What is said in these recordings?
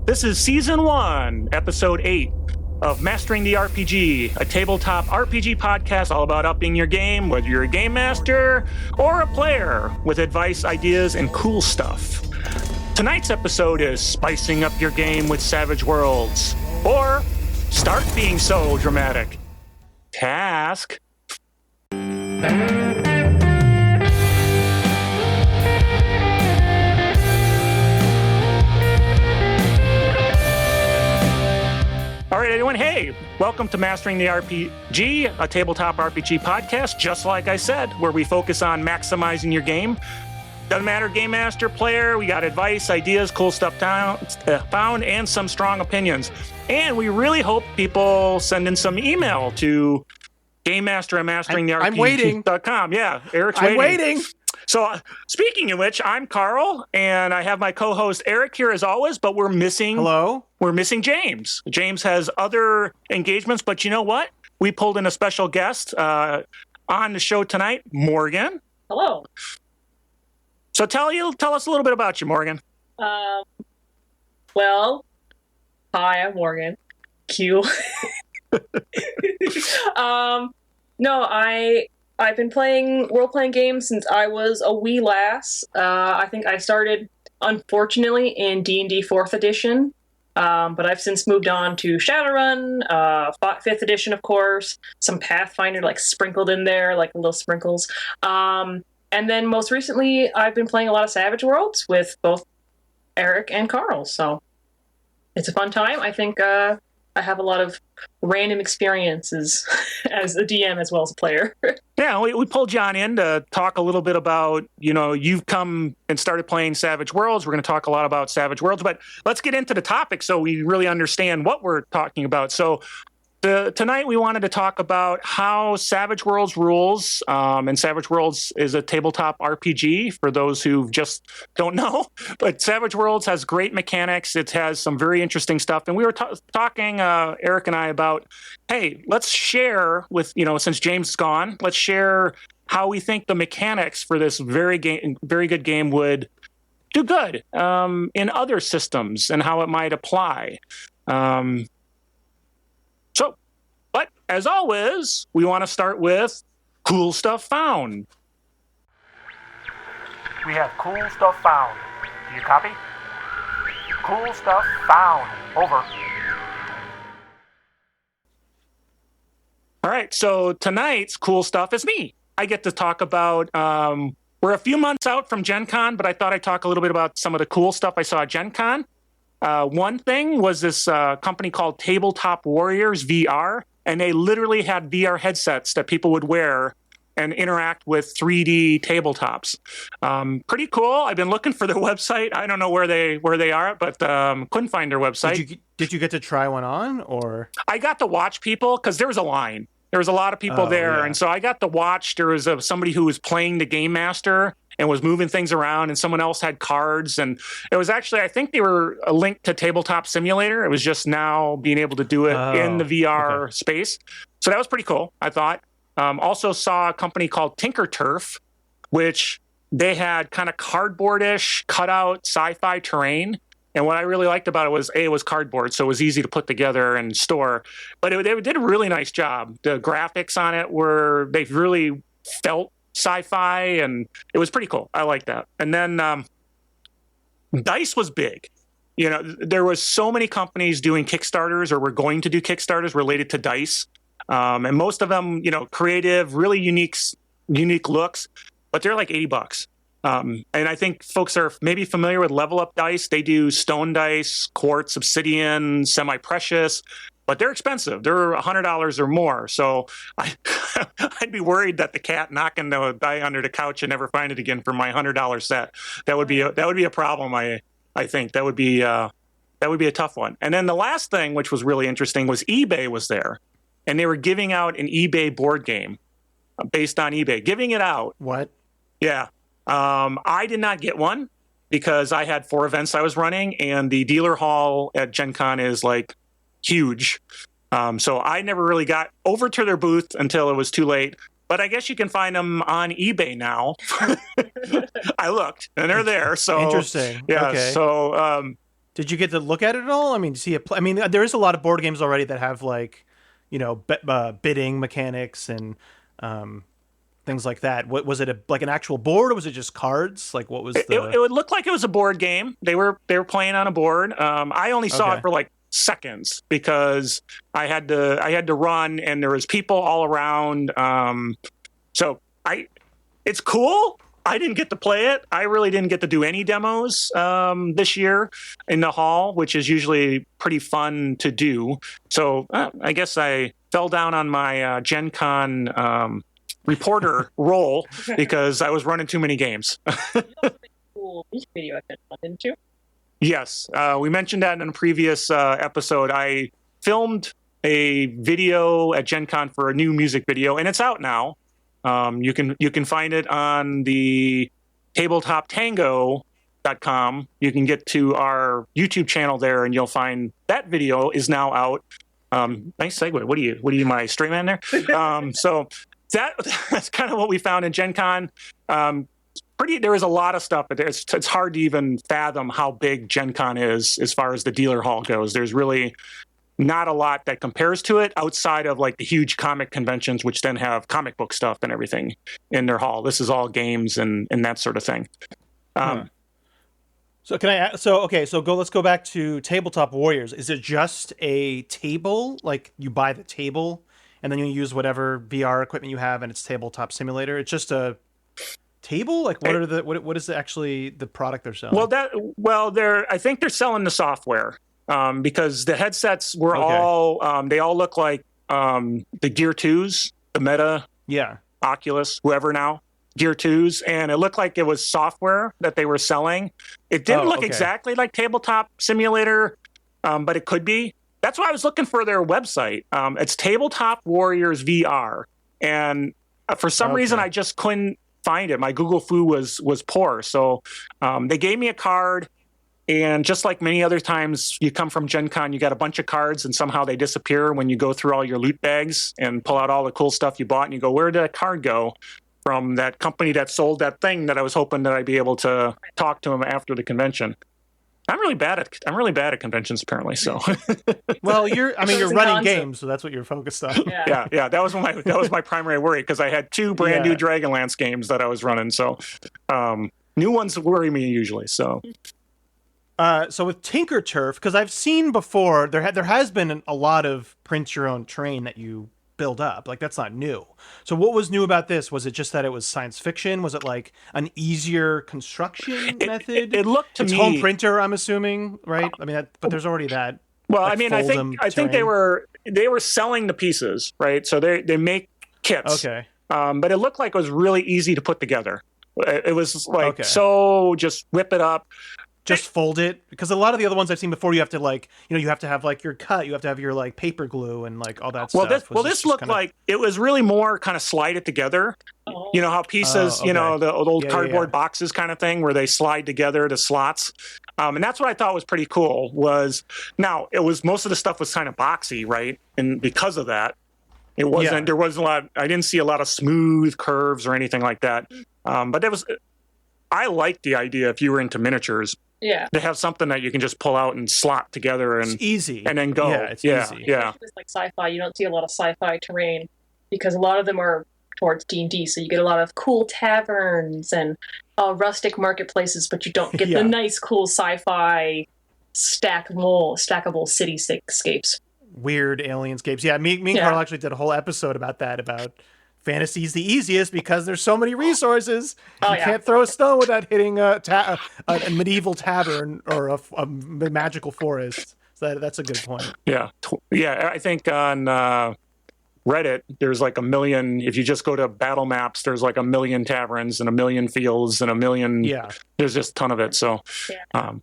This is Season 1, Episode 8 of Mastering the RPG, a tabletop RPG podcast all about upping your game, whether you're a game master or a player, with advice, ideas, and cool stuff. Tonight's episode is spicing up your game with Savage Worlds, or start being so dramatic. Task. All right, everyone. Hey, welcome to Mastering the RPG, a tabletop RPG podcast, just like I said, where we focus on maximizing your game. Doesn't matter, game master, player, we got advice, ideas, cool stuff found, and some strong opinions. And we really hope people send in some email to gamemaster@masteringtherpg.com. Yeah, Eric's waiting. I'm waiting. So, speaking of which, I'm Carl, and I have my co-host Eric here as always, but we're missing... Hello? We're missing James. James has other engagements, but you know what? We pulled in a special guest on the show tonight, Morgan. Hello. So tell us a little bit about you, Morgan. Well, hi, I'm Morgan. Q. I've been playing role-playing games since I was a wee lass. I think I started, unfortunately, in D&D 4th edition, but I've since moved on to Shadowrun, 5th edition, of course, some Pathfinder, sprinkled in there, little sprinkles. And then most recently, I've been playing a lot of Savage Worlds with both Eric and Carl, so it's a fun time. I think I have a lot of random experiences as a DM as well as a player. Yeah, we pulled John in to talk a little bit about, you've come and started playing Savage Worlds. We're going to talk a lot about Savage Worlds, but let's get into the topic so we really understand what we're talking about. So tonight we wanted to talk about how Savage Worlds rules, and Savage Worlds is a tabletop RPG for those who just don't know, but Savage Worlds has great mechanics. It has some very interesting stuff, and we were talking, Eric and I, about, hey, let's share with, since James is gone, let's share how we think the mechanics for this very good game would do good in other systems and how it might apply. But as always, we want to start with cool stuff found. We have cool stuff found. Do you copy? Cool stuff found. Over. All right, so tonight's cool stuff is me. I get to talk about, we're a few months out from Gen Con, but I thought I'd talk a little bit about some of the cool stuff I saw at Gen Con. One thing was this company called Tabletop Warriors VR, and they literally had VR headsets that people would wear and interact with 3D tabletops. Pretty cool. I've been looking for their website. I don't know where they are, but couldn't find their website. Did you get to try one on, or? I got to watch people because there was a line. There was a lot of people there, and so I got to watch. There was somebody who was playing the game master and was moving things around, and someone else had cards, and it was actually, I think they were a link to Tabletop Simulator. It was just now being able to do it in the VR space. So that was pretty cool, I thought. Also saw a company called Tinker Turf, which they had kind of cardboardish cutout sci-fi terrain. And what I really liked about it was, it was cardboard, so it was easy to put together and store. But they did a really nice job. The graphics on it they really felt sci-fi, and it was pretty cool. I like that. And then DICE was big. There was so many companies doing Kickstarters or were going to do Kickstarters related to DICE. And most of them, creative, really unique looks, but they're like $80. And I think folks are maybe familiar with Level Up Dice. They do stone dice, quartz, obsidian, semi-precious, but they're expensive. They're $100 or more. So I'd be worried that the cat knocking the die under the couch and never find it again for my $100 set. That would be a problem. I think that would be a tough one. And then the last thing, which was really interesting, was eBay was there, and they were giving out an eBay board game based on eBay, giving it out. What? Yeah. I did not get one because I had 4 events I was running, and the dealer hall at Gen Con is huge. So I never really got over to their booth until it was too late. But I guess you can find them on eBay now. I looked, and they're there. So interesting. Yeah. Okay. So Did you get to look at it at all? I mean, see it. I mean, there is a lot of board games already that have like, bidding mechanics and things like that. What was it? Like an actual board, or was it just cards? Like, what was the? It would look like it was a board game. They were playing on a board. I only saw it for like seconds because I had to run and there was people all around. It's cool. I didn't get to play it. I really didn't get to do any demos this year in the hall, which is usually pretty fun to do. So I guess I fell down on my Gen Con reporter role because I was running too many games. Cool music video, didn't you? Yes, we mentioned that in a previous episode. I filmed a video at Gen Con for a new music video, and it's out now. You can find it on the tabletoptango.com. You can get to our YouTube channel there, and you'll find that video is now out. Nice segue. What are you, my straight man there? So that's kind of what we found in Gen Con. There is a lot of stuff, but it's hard to even fathom how big Gen Con is as far as the dealer hall goes. There's really not a lot that compares to it outside of like the huge comic conventions, which then have comic book stuff and everything in their hall. This is all games and that sort of thing. So let's go back to Tabletop Warriors. Is it just a table? Like you buy the table and then you use whatever VR equipment you have and it's Tabletop Simulator? It's just a table? Like what is actually the product they're selling? I think they're selling the software. Because the headsets were they all look like the Gear 2s, the Meta, Oculus, whoever now, Gear 2s, and it looked like it was software that they were selling. It didn't look exactly like Tabletop Simulator, but it could be. That's why I was looking for their website. It's Tabletop Warriors VR, and for some reason I just couldn't find it. My Google Foo was poor, so they gave me a card. And just like many other times you come from Gen Con, you got a bunch of cards and somehow they disappear when you go through all your loot bags and pull out all the cool stuff you bought and you go, where did that card go from that company that sold that thing that I was hoping that I'd be able to talk to them after the convention? I'm really bad at conventions apparently. So, well, you're running games, so that's what you're focused on. Yeah. That was my primary worry because I had two brand new Dragonlance games that I was running. So, new ones worry me usually. So. So with Tinker Turf, because I've seen before, there has been a lot of print your own train that you build up. Like that's not new. So what was new about this? Was it just that it was science fiction? Was it like an easier construction method? It looked to me home printer, I'm assuming, right? I mean, but there's already that. Well, I mean, I think they were selling the pieces, right? So they make kits. Okay. But it looked like it was really easy to put together. It was like so just whip it up. Just fold it, because a lot of the other ones I've seen before, you have to you have to have like your cut, you have to have your like paper glue and like all that stuff. This looked like it was really more kind of slide it together. You know how pieces, the old cardboard boxes kind of thing where they slide together to slots. And that's what I thought was pretty cool. Most of the stuff was kind of boxy, right? And because of that, there wasn't a lot. I didn't see a lot of smooth curves or anything like that. But I liked the idea if you were into miniatures. Yeah, to have something that you can just pull out and slot together and it's easy, and then go. It's easy. Yeah. It's like sci-fi. You don't see a lot of sci-fi terrain because a lot of them are towards D&D. So you get a lot of cool taverns and rustic marketplaces, but you don't get the nice, cool sci-fi stackable cityscapes. Weird alienscapes. Yeah, me and Carl actually did a whole episode about that. About fantasy's the easiest because there's so many resources. You can't throw a stone without hitting a medieval tavern or a magical forest. So that's a good point. Yeah. I think on Reddit, there's like 1 million. If you just go to battle maps, there's like 1 million taverns and 1 million fields and 1 million. Yeah. There's just a ton of it. So, all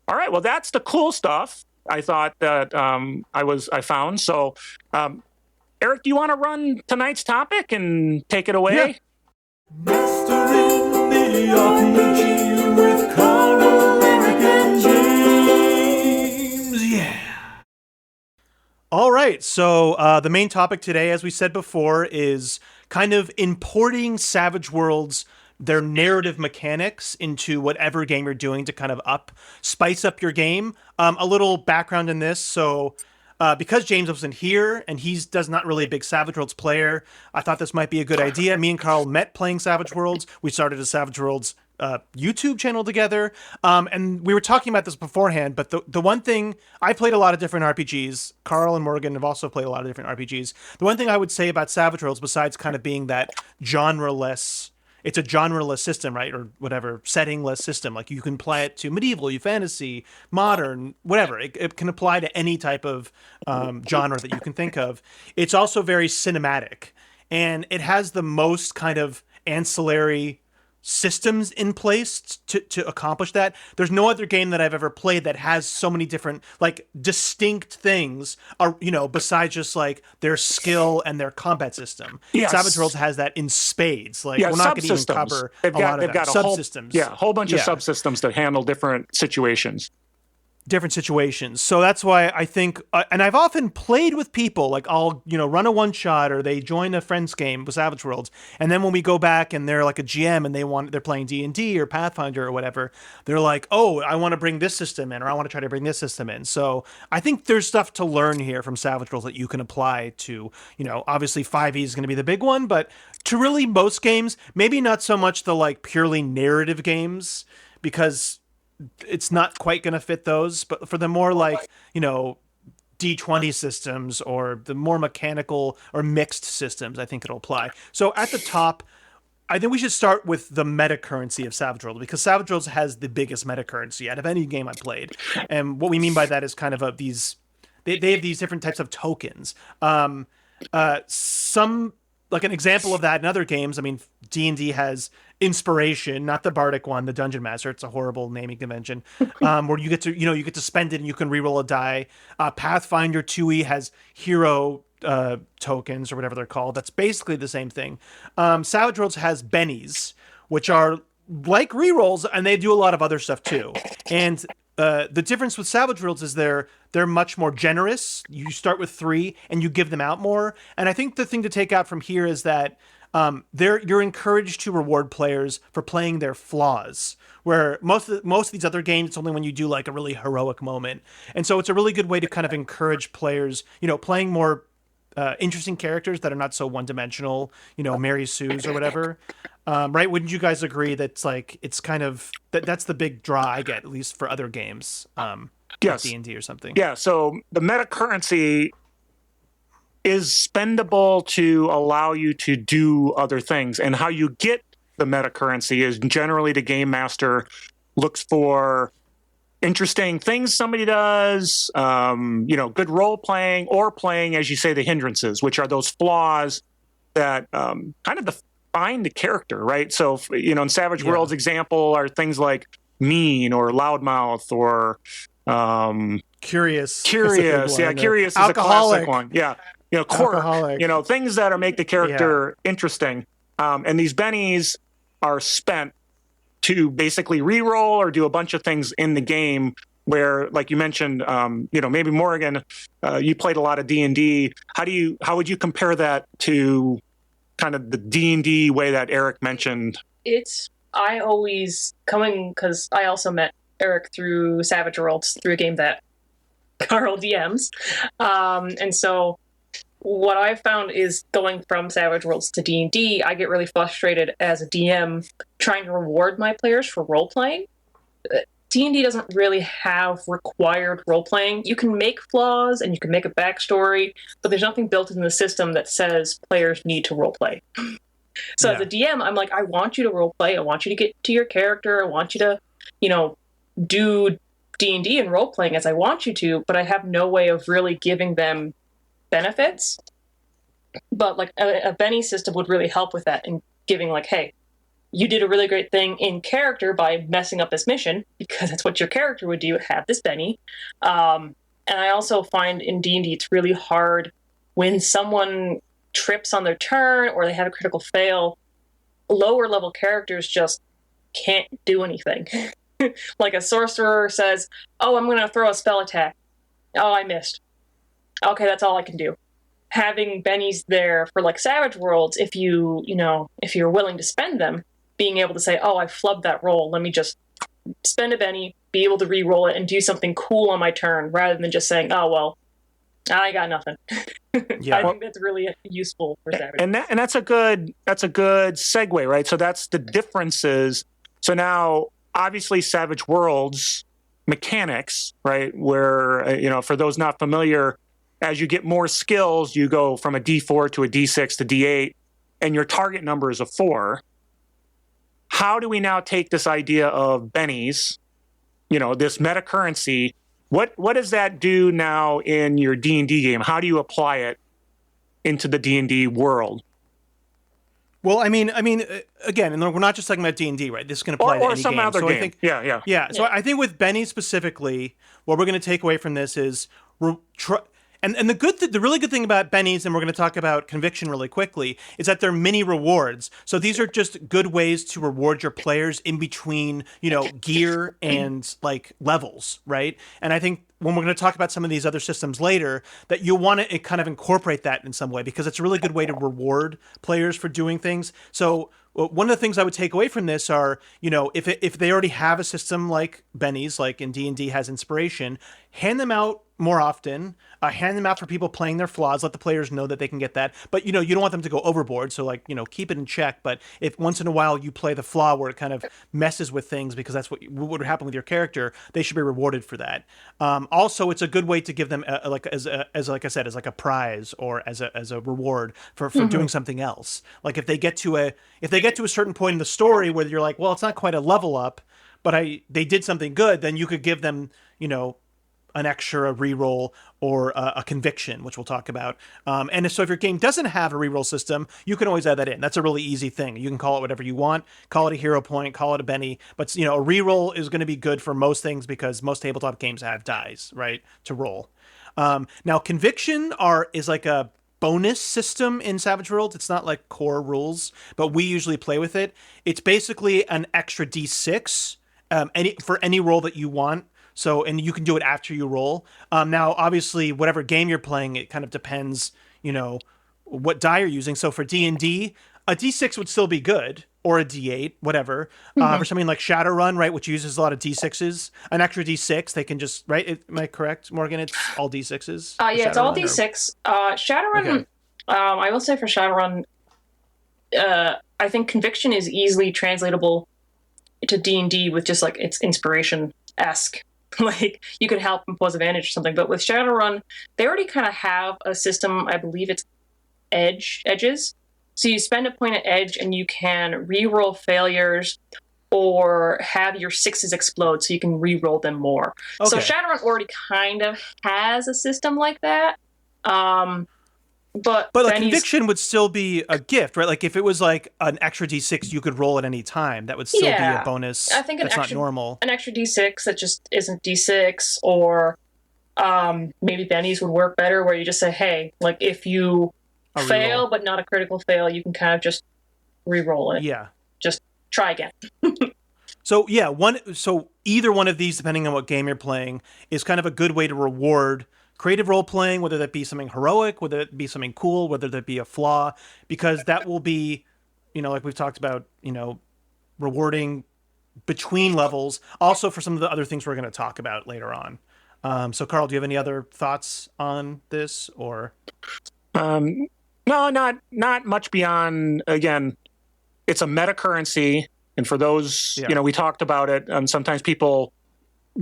right. Well, that's the cool stuff I thought that I found. So, Eric, do you want to run tonight's topic and take it away? Yeah. Mastering the RPG with Carl, Eric, and James. Yeah. All right. So the main topic today, as we said before, is kind of importing Savage Worlds their narrative mechanics into whatever game you're doing to kind of spice up your game. A little background in this. So because James wasn't here and does not really a big Savage Worlds player, I thought this might be a good idea. Me and Carl met playing Savage Worlds. We started a Savage Worlds YouTube channel together. And we were talking about this beforehand, but the one thing, I played a lot of different RPGs. Carl and Morgan have also played a lot of different RPGs. The one thing I would say about Savage Worlds, besides kind of being that genre-less, it's a genre-less system, right? Or whatever, setting-less system. Like you can apply it to medieval, fantasy, modern, whatever. It can apply to any type of genre that you can think of. It's also very cinematic. And it has the most kind of ancillary systems in place to accomplish that. There's no other game that I've ever played that has so many different, like, distinct things, besides just like their skill and their combat system. Yes. Savage Worlds has that in spades. Like, we're not going to even cover a lot of that. Subsystems. A whole bunch of subsystems that handle different situations. So that's why I think, and I've often played with people, like I'll, run a one shot or they join a friend's game with Savage Worlds. And then when we go back and they're like a GM and they're playing D&D or Pathfinder or whatever, they're like, oh, I want to bring this system in, or I want to try to bring this system in. So I think there's stuff to learn here from Savage Worlds that you can apply to, obviously 5e is going to be the big one, but to really most games, maybe not so much the like purely narrative games, because it's not quite going to fit those, but for the more like, D20 systems or the more mechanical or mixed systems, I think it'll apply. So at the top, I think we should start with the meta currency of Savage Worlds, because Savage Worlds has the biggest meta currency out of any game I played. And what we mean by that is kind of they have these different types of tokens. Some, like an example of that in other games, I mean, D&D has Inspiration, not the Bardic one, the Dungeon Master. It's a horrible naming convention, where you get to spend it and you can reroll a die. Pathfinder 2e has hero tokens or whatever they're called. That's basically the same thing. Savage Worlds has bennies, which are like rerolls, and they do a lot of other stuff too. And the difference with Savage Worlds is they're much more generous. You start with 3 and you give them out more. And I think the thing to take out from here is that you're encouraged to reward players for playing their flaws, where most of these other games, it's only when you do like a really heroic moment. And so it's a really good way to kind of encourage players, playing more interesting characters that are not so one-dimensional, Mary Sue's or whatever. Right? Wouldn't you guys agree that's like, it's kind of, that's the big draw I get, at least for other games, yes. like D&D or something? Yeah, so the meta currency is spendable to allow you to do other things. And how you get the meta currency is generally the game master looks for interesting things somebody does, good role playing, or playing, as you say, the hindrances, which are those flaws that kind of define the character, right? So, in Savage Worlds example are things like mean or loudmouth or curious. Curious is a classic one. Yeah. Quirk, things that make the character interesting. And these bennies are spent to basically re-roll or do a bunch of things in the game where, like you mentioned, maybe Morgan, you played a lot of D&D. How would you compare that to kind of the D&D way that Eric mentioned? I always because I also met Eric through Savage Worlds, through a game that Carl DMs. And so what I've found is going from Savage Worlds to D&D, I get really frustrated as a DM trying to reward my players for role-playing. D&D doesn't really have required role-playing. You can make flaws and you can make a backstory, but there's nothing built in the system that says players need to role-play. So as a DM, I'm like, I want you to role-play. I want you to get to your character. I want you to, do D&D and role-playing as I want you to, but I have no way of really giving them benefits. But like a Benny system would really help with that, and giving like, hey, you did a really great thing in character by messing up this mission, because that's what your character would do, have this Benny. And I also find in D&D it's really hard when someone trips on their turn or they have a critical fail. Lower level characters just can't do anything. Like a sorcerer says, oh, I'm going to throw a spell attack. Oh, I missed. Okay, that's all I can do. Having bennies there for like Savage Worlds, if you're willing to spend them, being able to say, oh, I flubbed that roll. Let me just spend a Benny, be able to re-roll it, and do something cool on my turn, rather than just saying, oh, well, I got nothing. Yeah. I think that's really useful for Savage. And that's a good segue, right? So that's the differences. So now, obviously, Savage Worlds mechanics, right? Where for those not familiar, as you get more skills, you go from a D4 to a D6 to D8, and your target number is a 4. How do we now take this idea of bennies, this meta currency? What does that do now in your D&D game? How do you apply it into the D&D world? Well, I mean, again, and we're not just talking about D&D, right? This is going to apply to any some game. other So game. I think, yeah. So I think with Benny specifically, what we're going to take away from this is and the really good thing about bennies, and we're going to talk about conviction really quickly, is that they're mini rewards. So these are just good ways to reward your players in between, gear and like levels, right? And I think when we're going to talk about some of these other systems later, that you want to kind of incorporate that in some way, because it's a really good way to reward players for doing things. So one of the things I would take away from this are, if they already have a system like bennies, like in D&D has Inspiration, hand them out more often, hand them out for people playing their flaws, let the players know that they can get that. But, you don't want them to go overboard. So keep it in check. But if once in a while you play the flaw where it kind of messes with things, because that's what would happen with your character, they should be rewarded for that. Also, it's a good way to give them like a prize or as a reward for doing something else. Like if they get to a certain point in the story where you're like, well, it's not quite a level up, but they did something good, then you could give them, an extra reroll or a conviction, which we'll talk about. And so if your game doesn't have a reroll system, you can always add that in. That's a really easy thing. You can call it whatever you want. Call it a hero point, call it a Benny. But, a reroll is going to be good for most things because most tabletop games have dice, right, to roll. Now, conviction is like a bonus system in Savage Worlds. It's not like core rules, but we usually play with it. It's basically an extra D6 for any roll that you want. So, and you can do it after you roll. Now, obviously, whatever game you're playing, it kind of depends, what die you're using. So for D&D, a D6 would still be good, or a D8, whatever. For something like Shadowrun, right, which uses a lot of D6s, an extra D6, they can just, right? Am I correct, Morgan? It's all D6s? Yeah, it's all D6. Shadowrun, okay. I will say for Shadowrun, I think Conviction is easily translatable to D&D with just like its Inspiration-esque. Like you could help impose advantage or something, but with Shadowrun, they already kind of have a system. I believe it's edges. So you spend a point at edge, and you can re-roll failures or have your 6s explode, so you can re-roll them more. Okay. So Shadowrun already kind of has a system like that. But a conviction would still be a gift, right? Like if it was like an extra D6 you could roll at any time, that would still be a bonus. I think that's not normal. An extra D6 that just isn't D6, or maybe bennies would work better, where you just say, hey, like if you fail but not a critical fail, you can kind of just re-roll it. Yeah. Just try again. So either one of these, depending on what game you're playing, is kind of a good way to reward creative role playing, whether that be something heroic, whether it be something cool, whether that be a flaw, because that will be, like we've talked about, rewarding between levels. Also for some of the other things we're going to talk about later on. So Carl, do you have any other thoughts on this or? No, not much beyond, again, it's a meta currency. And for those, we talked about it. Sometimes people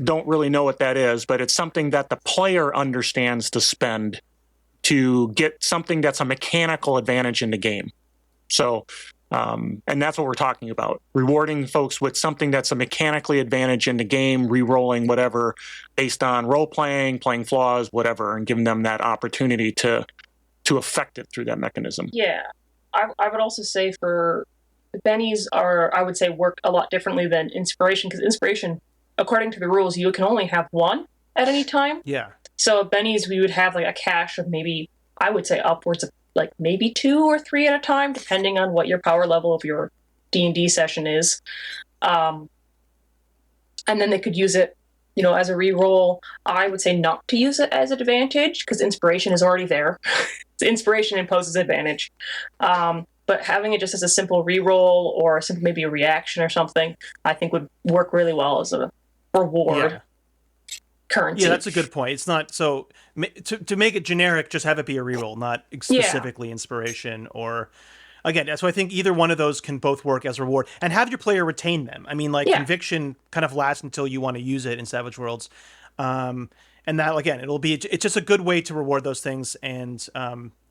don't really know what that is, but it's something that the player understands to spend to get something that's a mechanical advantage in the game. So, and that's what we're talking about, rewarding folks with something that's a mechanically advantage in the game, re-rolling whatever based on role-playing, playing flaws, whatever, and giving them that opportunity to affect it through that mechanism. Yeah. I would also say for bennies I would say, work a lot differently than Inspiration, because Inspiration, according to the rules, you can only have one at any time. Yeah. So bennies, we would have like a cache of maybe, I would say upwards of like maybe 2 or 3 at a time, depending on what your power level of your D&D session is. And then they could use it, as a re-roll. I would say not to use it as an advantage, because Inspiration is already there. Inspiration imposes advantage. but having it just as a simple reroll or maybe a reaction or something, I think would work really well as a reward currency. Yeah, that's a good point. It's not so to make it generic, just have it be a reroll, not specifically inspiration or. Again, so I think either one of those can both work as reward, and have your player retain them. I mean, like conviction kind of lasts until you want to use it in Savage Worlds, and that again, it's just a good way to reward those things, and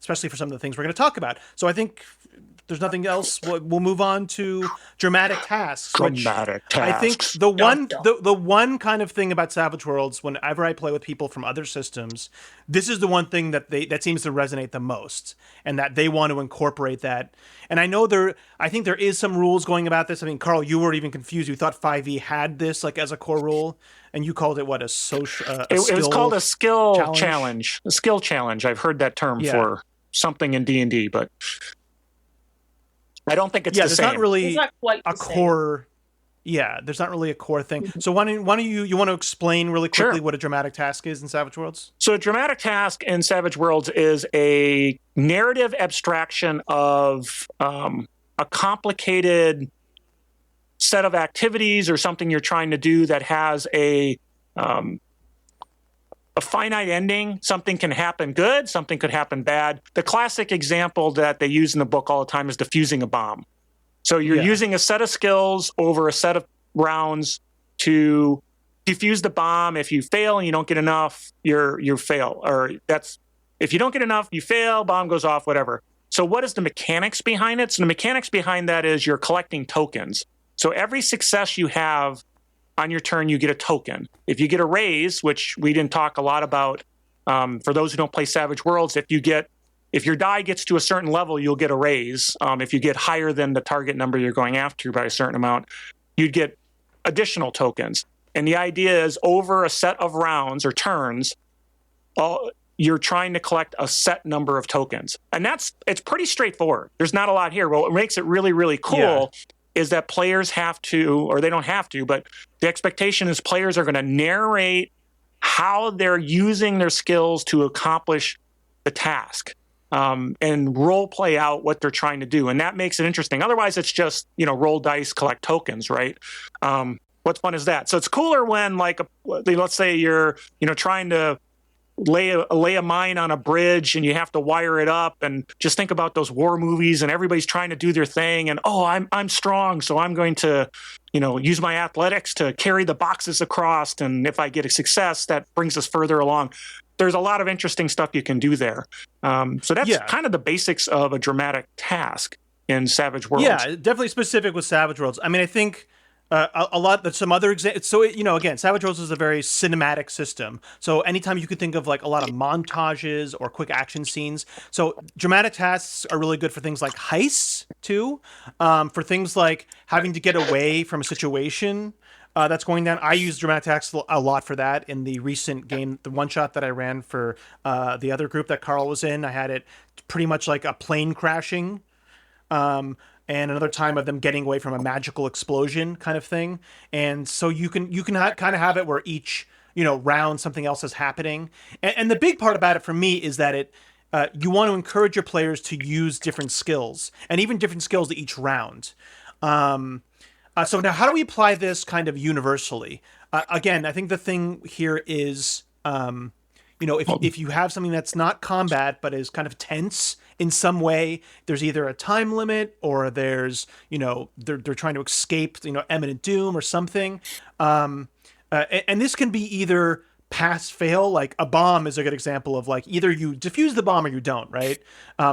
especially for some of the things we're going to talk about. So I think there's nothing else. We'll move on to dramatic tasks. Dramatic tasks. I think the one kind of thing about Savage Worlds, whenever I play with people from other systems, this is the one thing that seems to resonate the most, and that they want to incorporate that. And I think there is some rules going about this. I mean, Carl, you were even confused. You thought 5e had this like as a core rule, and you called it what, a social? It was called a skill challenge. A skill challenge. I've heard that term for something in D&D, but I don't think it's the same. It's not quite a core. Yeah, there's not really a core thing. So why don't you want to explain really quickly what a dramatic task is in Savage Worlds? So a dramatic task in Savage Worlds is a narrative abstraction of a complicated set of activities or something you're trying to do that has a finite ending. Something can happen good, something could happen bad. The classic example that they use in the book all the time is defusing a bomb. So you're using a set of skills over a set of rounds to defuse the bomb. If you fail and you don't get enough, you fail. Or if you don't get enough, you fail, bomb goes off, whatever. So what is the mechanics behind it? So the mechanics behind that is you're collecting tokens. So every success you have on your turn, you get a token. If you get a raise, which we didn't talk a lot about, for those who don't play Savage Worlds, if your die gets to a certain level, you'll get a raise. If you get higher than the target number you're going after by a certain amount, you'd get additional tokens. And the idea is over a set of rounds or turns, you're trying to collect a set number of tokens. And it's pretty straightforward. There's not a lot here. Well, what makes it really, really cool is that players have to, or they don't have to, but the expectation is players are going to narrate how they're using their skills to accomplish the task, and role play out what they're trying to do. And that makes it interesting. Otherwise, it's just, roll dice, collect tokens, right? What fun is that? So it's cooler when, like, let's say you're, trying to lay a mine on a bridge and you have to wire it up, and just think about those war movies and everybody's trying to do their thing, and I'm strong, so I'm going to use my athletics to carry the boxes across, and if I get a success, that brings us further along. There's a lot of interesting stuff you can do there. So that's kind of the basics of a dramatic task in Savage Worlds. Yeah, definitely specific with Savage Worlds. I mean, I think a lot, some other examples. So, again, Savage Worlds is a very cinematic system. So anytime you could think of like a lot of montages or quick action scenes. So dramatic tasks are really good for things like heists too. For things like having to get away from a situation that's going down. I use dramatic tasks a lot for that in the recent game, the one shot that I ran for the other group that Carl was in. I had it pretty much like a plane crashing. And another time of them getting away from a magical explosion kind of thing. And so you can kind of have it where each, round something else is happening. And the big part about it for me is that you want to encourage your players to use different skills, and even different skills to each round. So now how do we apply this kind of universally? Again, I think the thing here is, if you have something that's not combat, but is kind of tense in some way, there's either a time limit or there's, they're trying to escape, imminent doom or something. And this can be either pass fail, like a bomb is a good example of like either you defuse the bomb or you don't, right?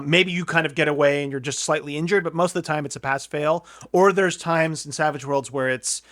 Maybe you kind of get away and you're just slightly injured, but most of the time it's a pass fail. Or there's times in Savage Worlds where it's,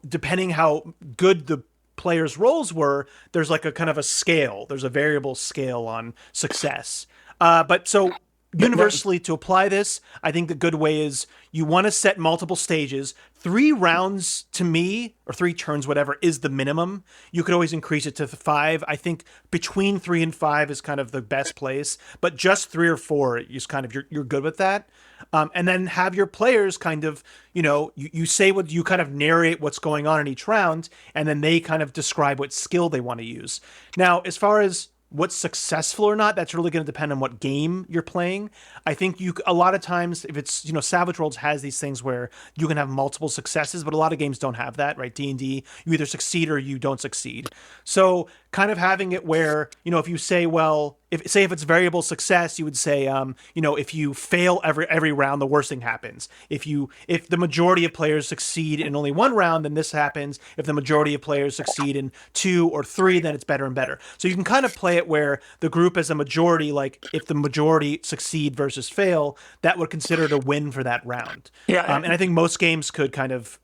depending how good the players' rolls were, there's like a kind of a scale. There's a variable scale on success. But so universally to apply this, I think the good way is you want to set multiple stages. 3 rounds to me, or 3 turns, whatever, is the minimum. You could always increase it to 5. I think between 3 and 5 is kind of the best place, but just 3 or 4 is kind of, you're good with that. And then have your players kind of, you say what you kind of narrate what's going on in each round, and then they kind of describe what skill they want to use. Now, as far as what's successful or not, that's really going to depend on what game you're playing. I think a lot of times, if it's, Savage Worlds has these things where you can have multiple successes, but a lot of games don't have that, right? D&D, you either succeed or you don't succeed. So kind of having it where, if you say, well, if it's variable success, you would say, if you fail every round, the worst thing happens. If the majority of players succeed in only one round, then this happens. If the majority of players succeed in 2 or 3, then it's better and better. So you can kind of play it where the group as a majority, like if the majority succeed versus fail, that would consider it a win for that round. Yeah, and I think most games could kind of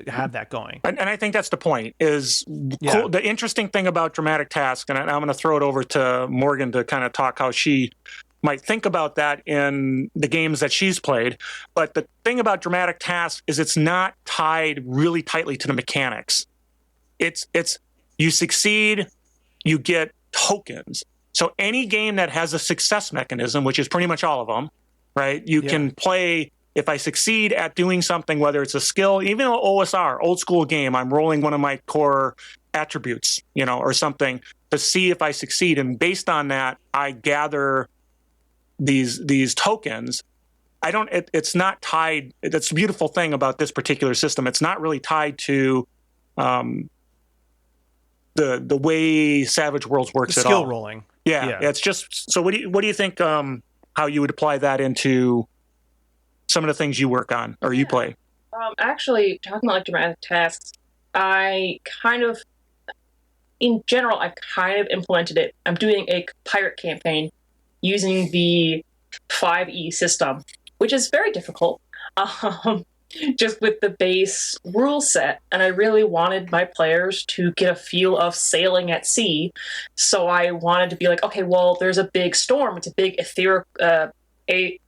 have that going. And I think that's the point. Cool. The interesting thing about dramatic task, and I'm going to throw it over to Morgan to kind of talk how she might think about that in the games that she's played. But the thing about dramatic task is it's not tied really tightly to the mechanics. It's you succeed, you get tokens. So any game that has a success mechanism, which is pretty much all of them, right? You can play. If I succeed at doing something, whether it's a skill, even an OSR, old school game, I'm rolling one of my core attributes, or something to see if I succeed. And based on that, I gather these tokens. It's not tied. That's the beautiful thing about this particular system. It's not really tied to the way Savage Worlds works at all. Skill rolling. Yeah. It's just, so what do you think, how you would apply that into some of the things you work on or you play? Actually, talking about dramatic tasks, in general, I kind of implemented it. I'm doing a pirate campaign using the 5e system, which is very difficult, just with the base rule set. And I really wanted my players to get a feel of sailing at sea. So I wanted to be like, okay, well, there's a big storm. It's a big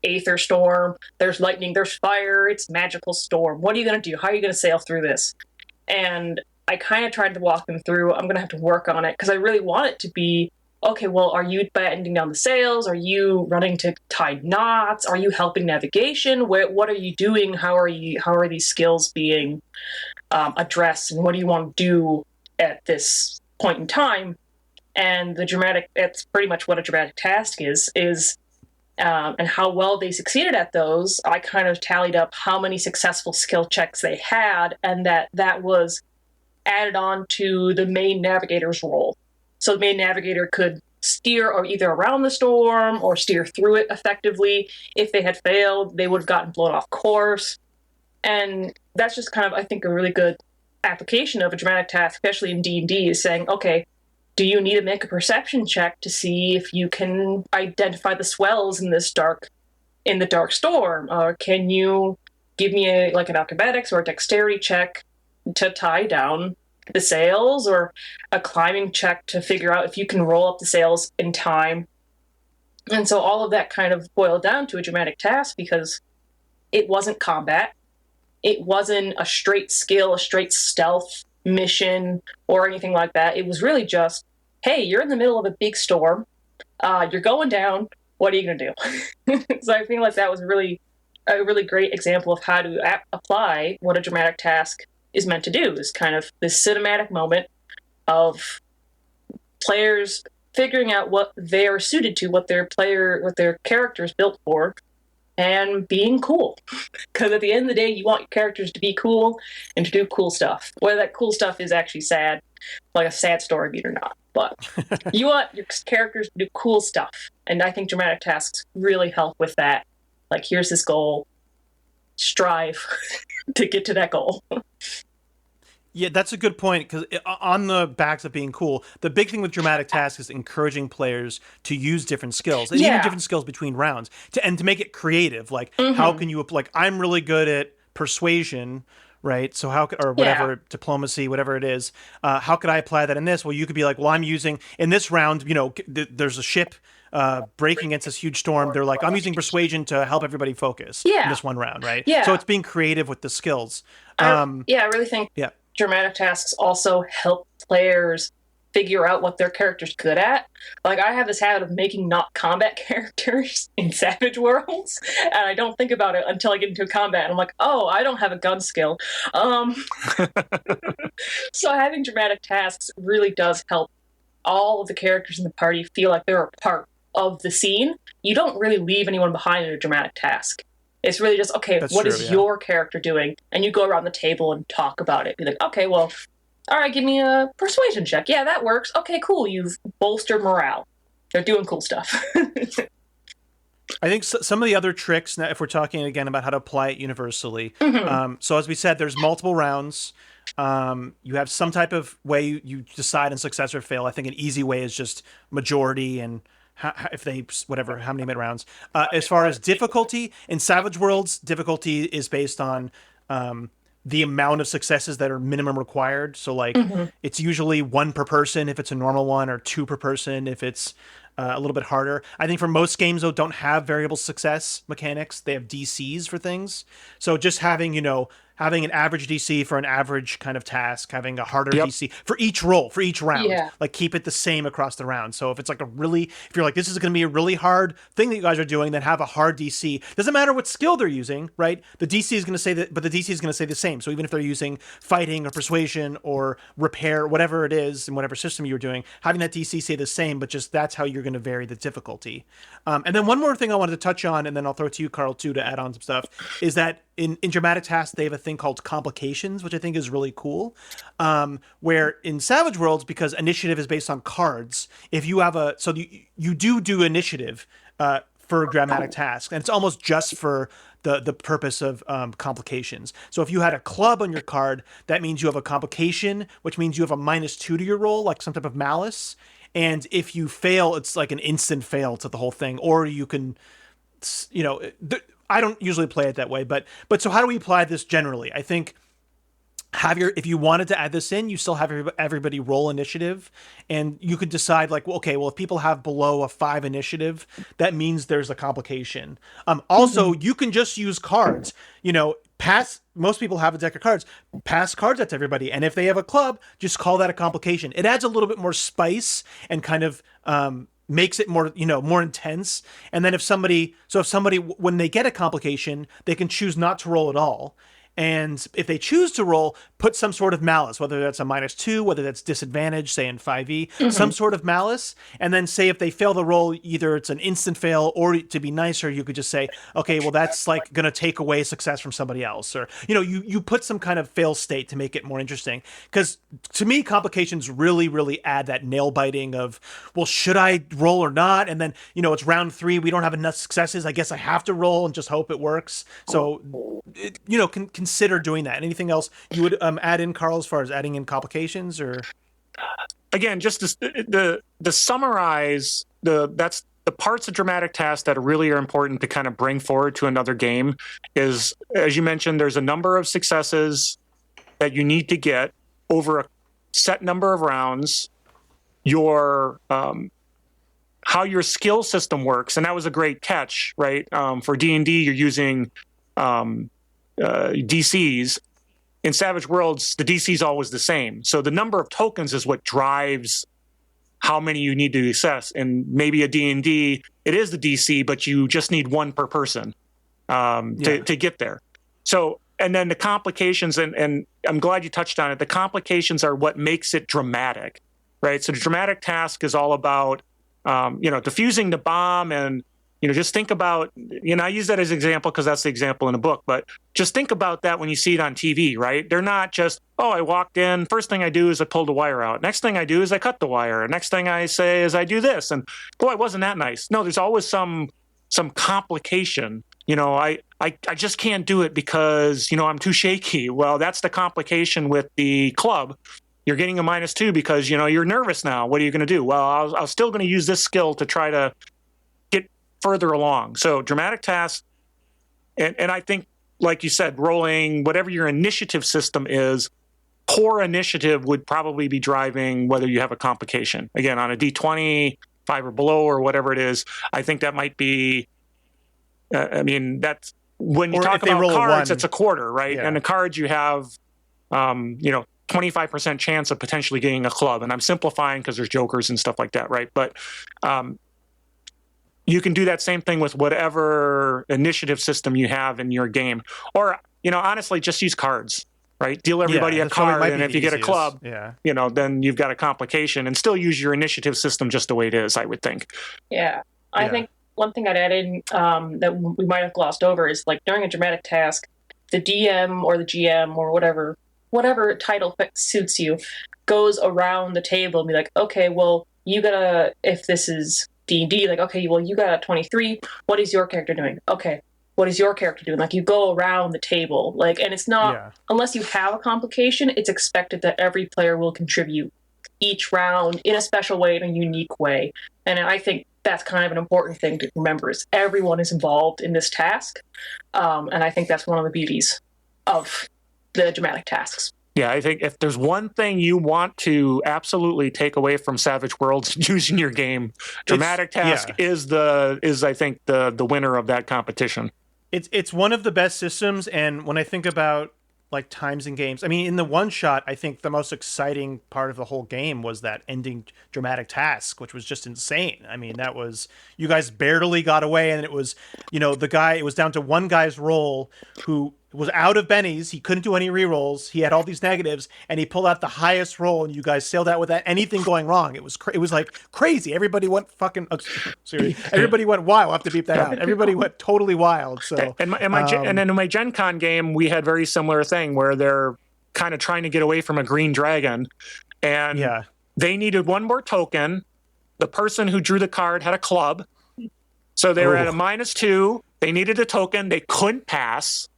aether storm, there's lightning, there's fire, it's magical storm. What are you going to do? How are you going to sail through this? And I kind of tried to walk them through. I'm going to have to work on it because I really want it to be, okay, well, are you battening down the sails? Are you running to tie knots? Are you helping navigation? What are you doing? How are these skills being addressed? And what do you want to do at this point in time? And that's pretty much what a dramatic task is and how well they succeeded at those. I kind of tallied up how many successful skill checks they had, and that was added on to the main navigator's role. So the main navigator could steer or either around the storm or steer through it effectively. If they had failed, they would have gotten blown off course. And that's just kind of, I think, a really good application of a dramatic task, especially in D&D, is saying, okay, do you need to make a perception check to see if you can identify the swells in the dark storm? Or can you give me an acrobatics or a dexterity check to tie down the sails, or a climbing check to figure out if you can roll up the sails in time? And so all of that kind of boiled down to a dramatic task because it wasn't combat. It wasn't a straight skill, a straight stealth mission or anything like that. It was really just, hey, you're in the middle of a big storm. You're going down. What are you going to do? So I feel like that was a really great example of how to apply what a dramatic task is meant to do, is kind of this cinematic moment of players figuring out what they are suited to, what their character is built for, and being cool. Because at the end of the day, you want your characters to be cool and to do cool stuff. Whether that cool stuff is actually sad, like a sad story beat or not. But you want your characters to do cool stuff. And I think dramatic tasks really help with that. Like, here's this goal. Strive to get to that goal. Yeah, that's a good point, because on the backs of being cool, the big thing with dramatic tasks is encouraging players to use different skills, and even different skills between rounds, to make it creative. Like, how can you, like, I'm really good at persuasion, right? So or whatever, diplomacy, whatever it is. How could I apply that in this? Well, you could be like, well, I'm using, in this round, there's a ship breaking against this huge storm. They're like, I'm using persuasion to help everybody focus in this one round, right? Yeah. So it's being creative with the skills. I really think dramatic tasks also help players figure out what their character's good at. Like, I have this habit of making not combat characters in Savage Worlds, and I don't think about it until I get into combat. And I'm like, oh, I don't have a gun skill. So having dramatic tasks really does help all of the characters in the party feel like they're a part of the scene, you don't really leave anyone behind in a dramatic task. It's really just, okay, That's what true, is yeah. your character doing? And you go around the table and talk about it. Be like, okay, well, all right, give me a persuasion check. Yeah, that works. Okay, cool. You've bolstered morale. They're doing cool stuff. I think some of the other tricks, now, if we're talking again about how to apply it universally. So as we said, there's multiple rounds. You have some type of way you decide on success or fail. I think an easy way is just majority and if they whatever how many mid rounds. As far as difficulty in Savage Worlds, difficulty is based on the amount of successes that are minimum required. So like it's usually 1 per person if it's a normal one, or 2 per person if it's a little bit harder. I think for most games, though, don't have variable success mechanics. They have DCs for things. So just having, having an average DC for an average kind of task, having a harder DC for each roll, for each round, like keep it the same across the round. So if it's like if you're like, this is going to be a really hard thing that you guys are doing, then have a hard DC. Doesn't matter what skill they're using, right? The DC is going to say that, but the DC is going to say the same. So even if they're using fighting or persuasion or repair, whatever it is, in whatever system you're doing, having that DC say the same, but just that's how you're going to vary the difficulty. And then one more thing I wanted to touch on, and then I'll throw it to you, Carl, too, to add on some stuff, is that in dramatic tasks, they have a thing called complications, which I think is really cool. Where in Savage Worlds, because initiative is based on cards, if you have you do initiative for dramatic tasks, and it's almost just for the purpose of complications. So if you had a club on your card, that means you have a complication, which means you have a -2 to your roll, like some type of malice. And if you fail, it's like an instant fail to the whole thing, or you can, I don't usually play it that way, but so how do we apply this generally? I think if you wanted to add this in, you still have everybody roll initiative, and you could decide like, if people have below a 5 initiative, that means there's a complication. Also, you can just use cards, most people have a deck of cards, pass cards out to everybody. And if they have a club, just call that a complication. It adds a little bit more spice and kind of, makes it more, more intense. And then if somebody, when they get a complication, they can choose not to roll at all. And if they choose to roll, put some sort of malice, whether that's a -2, whether that's disadvantage, say in 5e, some sort of malice. And then say if they fail the roll, either it's an instant fail, or to be nicer, you could just say, okay, well, that's like going to take away success from somebody else. Or, you put some kind of fail state to make it more interesting. Because to me, complications really, really add that nail biting of, well, should I roll or not? And then, it's round 3, we don't have enough successes. I guess I have to roll and just hope it works. So, consider doing that. Anything else you would add in, Carl, as far as adding in complications? Or again, just to summarize, that's the parts of dramatic tasks that really are important to kind of bring forward to another game is, as you mentioned, there's a number of successes that you need to get over a set number of rounds. Your how your skill system works, and that was a great catch, right? For D&D, you're using DCs. In Savage Worlds, the DC is always the same. So the number of tokens is what drives how many you need to assess. And maybe a D&D, it is the DC, but you just need 1 per person to get there. So, and then the complications, and I'm glad you touched on it, the complications are what makes it dramatic, right? So the dramatic task is all about, diffusing the bomb, and just think about, I use that as an example because that's the example in the book, but just think about that when you see it on TV, right? They're not just, I walked in, first thing I do is I pull the wire out. Next thing I do is I cut the wire. Next thing I say is I do this. And boy, wasn't that nice. No, there's always some complication. I just can't do it because, I'm too shaky. Well, that's the complication with the club. You're getting a -2 because, you're nervous now. What are you going to do? Well, I was still going to use this skill to try to further along. So dramatic tasks, and I think, like you said, rolling whatever your initiative system is, core initiative would probably be driving whether you have a complication. Again, on a D20, 5 or below, or whatever it is, I think that might be, that's, when you talk about cards, it's a quarter, right? Yeah. And the cards you have, 25% chance of potentially getting a club. And I'm simplifying because there's jokers and stuff like that, right? But, you can do that same thing with whatever initiative system you have in your game. Or, honestly, just use cards, right? Deal everybody a that's probably card, might and be if the you get a easiest. club, Yeah. then you've got a complication, and still use your initiative system just the way it is, I would think. Yeah. I Yeah. think one thing I'd add in that we might have glossed over is like during a dramatic task, the DM or the GM or whatever title suits you goes around the table and be like, okay, well, you gotta, if this is D&D, like, okay, well, you got a 23. What is your character doing? Okay. What is your character doing? Like, you go around the table, like, and it's not, unless you have a complication, it's expected that every player will contribute each round in a special way, in a unique way. And I think that's kind of an important thing to remember is everyone is involved in this task. And I think that's one of the beauties of the dramatic tasks. Yeah, I think if there's one thing you want to absolutely take away from Savage Worlds using your game, dramatic task is I think the winner of that competition. It's one of the best systems, and when I think about like times in games, I mean, in the one shot, I think the most exciting part of the whole game was that ending dramatic task, which was just insane. I mean, that was, you guys barely got away, and it was, it was down to one guy's roll who was out of bennies. He couldn't do any rerolls. He had all these negatives, and he pulled out the highest roll, and you guys sailed out without anything going wrong. It was like crazy. Everybody went fucking serious. Everybody went wild. I'll have to beep that out. Everybody went totally wild. So and then in my Gen Con game, we had very similar thing where they're kind of trying to get away from a green dragon, and they needed one more token. The person who drew the card had a club, so they were at a -2. They needed a token. They couldn't pass.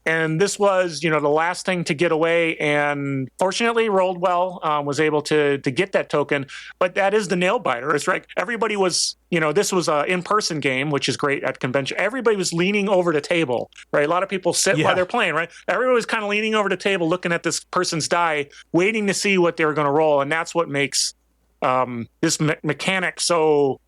And this was, the last thing to get away, and fortunately rolled well, was able to get that token. But that is the nail biter. It's right. Everybody was, this was an in-person game, which is great at convention. Everybody was leaning over the table, right? A lot of people sit while they're playing, right? Everybody was kind of leaning over the table, looking at this person's die, waiting to see what they were going to roll. And that's what makes this mechanic so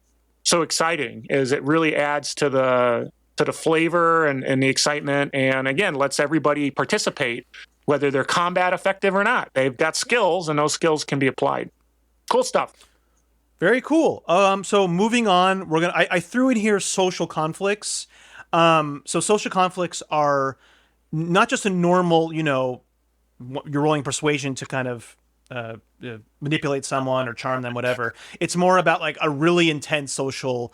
exciting, is it really adds to the flavor and the excitement, and again lets everybody participate, whether they're combat effective or not. They've got skills, and those skills can be applied. Cool stuff. Very cool. So moving on, I threw in here social conflicts. So social conflicts are not just a normal, you're rolling persuasion to kind of manipulate someone or charm them, whatever. It's more about like a really intense social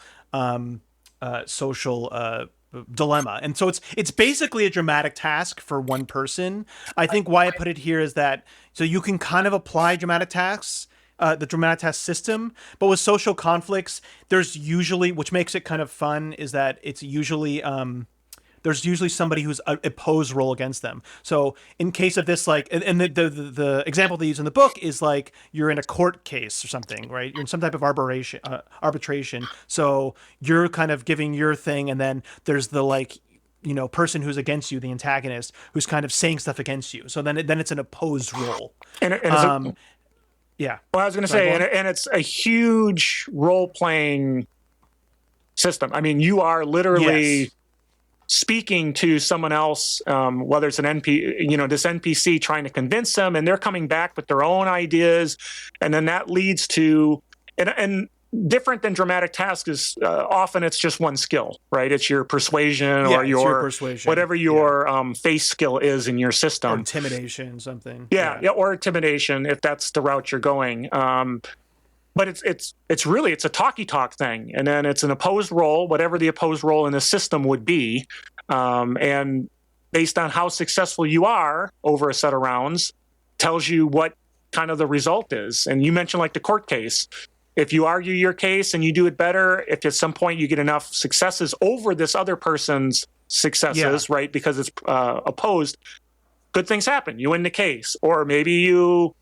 dilemma. And so it's basically a dramatic task for one person. I think why I put it here is that so you can kind of apply dramatic tasks, the dramatic task system, but with social conflicts, there's usually, which makes it kind of fun, is that it's usually there's usually somebody who's opposed roll against them. So in case of this, like, and the example they use in the book is like you're in a court case or something, right? You're in some type of arbitration. So you're kind of giving your thing, and then there's the person who's against you, the antagonist, who's kind of saying stuff against you. So then it's an opposed roll. Yeah. Well, I was going to say, and it's a huge role-playing system. I mean, you are literally speaking to someone else, whether it's an this NPC, trying to convince them, and they're coming back with their own ideas, and then that leads to, and different than dramatic tasks is often it's just one skill, right? It's your persuasion or your persuasion, whatever your face skill is in your system, or intimidation, something. Or intimidation if that's the route you're going. But it's really a talk thing, and then it's an opposed roll, whatever the opposed roll in the system would be, and based on how successful you are over a set of rounds, tells you what kind of the result is. And you mentioned like the court case. If you argue your case and you do it better, if at some point you get enough successes over this other person's successes, right, because it's opposed, good things happen. You win the case, or maybe you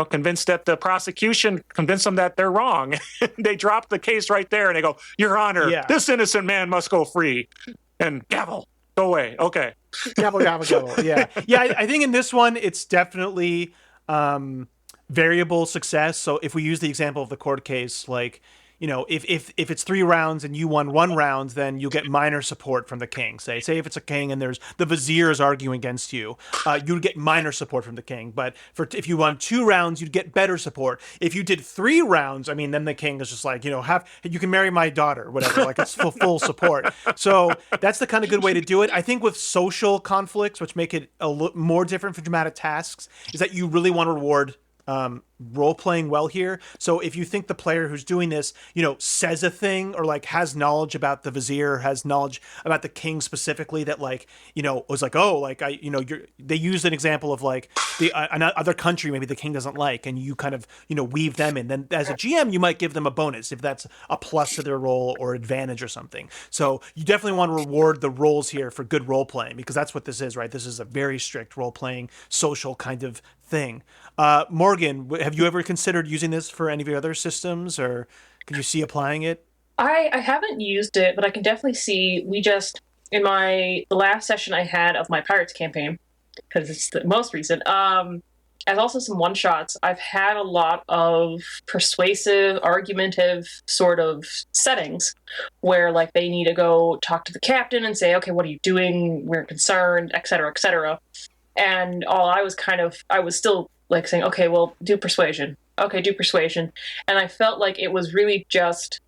convinced that the prosecution convinced them that they're wrong. They drop the case right there and they go, Your Honor, this innocent man must go free. And gavel, go away. Okay. Gavel, gavel, gavel. Yeah. I think in this one, it's definitely variable success. So if we use the example of the court case, like, if it's 3 rounds and you won 1 round, then you get minor support from the king. Say if it's a king and there's the vizier is arguing against you, you'd get minor support from the king. But if you won 2 rounds, you'd get better support. If you did 3 rounds, I mean, then the king is just like, you can marry my daughter, whatever. Like it's full support. So that's the kind of good way to do it. I think with social conflicts, which make it a little more different for dramatic tasks, is that you really want to reward role playing well here. So if you think the player who's doing this, says a thing or like has knowledge about the vizier, has knowledge about the king specifically, that was like, oh, like they use an example of like another country maybe the king doesn't like, and you kind of weave them in. Then as a GM, you might give them a bonus if that's a plus to their role or advantage or something. So you definitely want to reward the roles here for good role playing, because that's what this is, right? This is a very strict role playing social kind of thing. Morgan, have you ever considered using this for any of your other systems, or could you see applying it? I haven't used it, but I can definitely see. In the last session I had of my Pirates campaign, because it's the most recent, as also some one-shots, I've had a lot of persuasive, argumentative sort of settings where like they need to go talk to the captain and say, okay, what are you doing? We're concerned, et cetera, et cetera. And I was still like saying, okay, well, do persuasion. Okay, do persuasion. And I felt like it was really just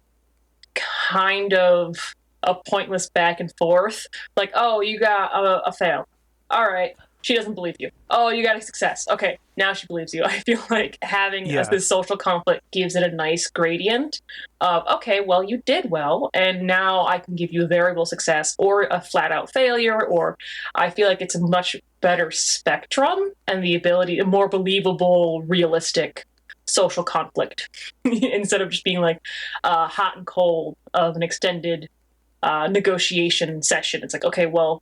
kind of a pointless back and forth. Like, oh, you got a fail. All right. She doesn't believe you. Oh, you got a success. Okay, now she believes you. I feel like having this social conflict gives it a nice gradient of, okay, well, you did well, and now I can give you a variable success or a flat-out failure, or I feel like it's a much better spectrum and the ability, a more believable, realistic social conflict instead of just being like hot and cold of an extended negotiation session. It's like, okay, well,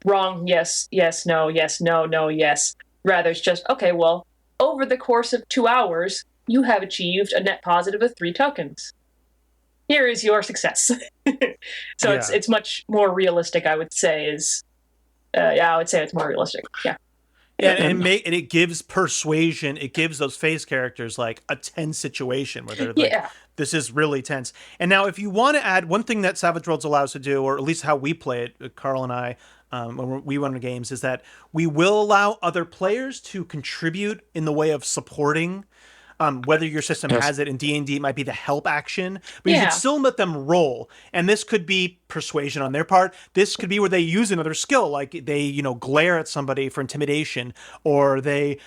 wrong, yes, no, yes. Rather, it's just, okay, well, over the course of 2 hours, you have achieved a net positive of 3 tokens. Here is your success. So it's much more realistic, I would say, I would say it's more realistic. Yeah. And it gives persuasion. It gives those face characters like a tense situation where they're like, this is really tense. And now, if you want to add one thing that Savage Worlds allows to do, or at least how we play it, Carl and I, when we run games, is that we will allow other players to contribute in the way of supporting. Whether your system has it in D&D, it might be the help action, but you should still let them roll. And this could be persuasion on their part. This could be where they use another skill, like they, glare at somebody for intimidation, or they,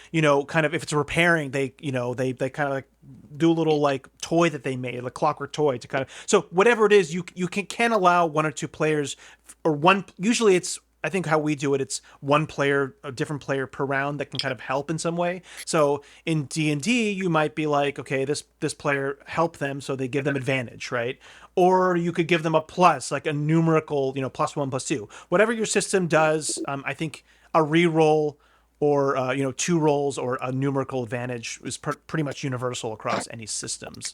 kind of, if it's repairing, they kind of like do a little like toy that they made, a clockwork toy to kind of, so whatever it is, you can allow 1 or 2 players, or one, usually it's, I think how we do it, it's 1 player, a different player per round that can kind of help in some way. So in D&D, you might be like, okay, this player help them, so they give them advantage, right? Or you could give them a plus, like a numerical, +1, +2. Whatever your system does, I think a reroll or 2 rolls or a numerical advantage is pretty much universal across any systems.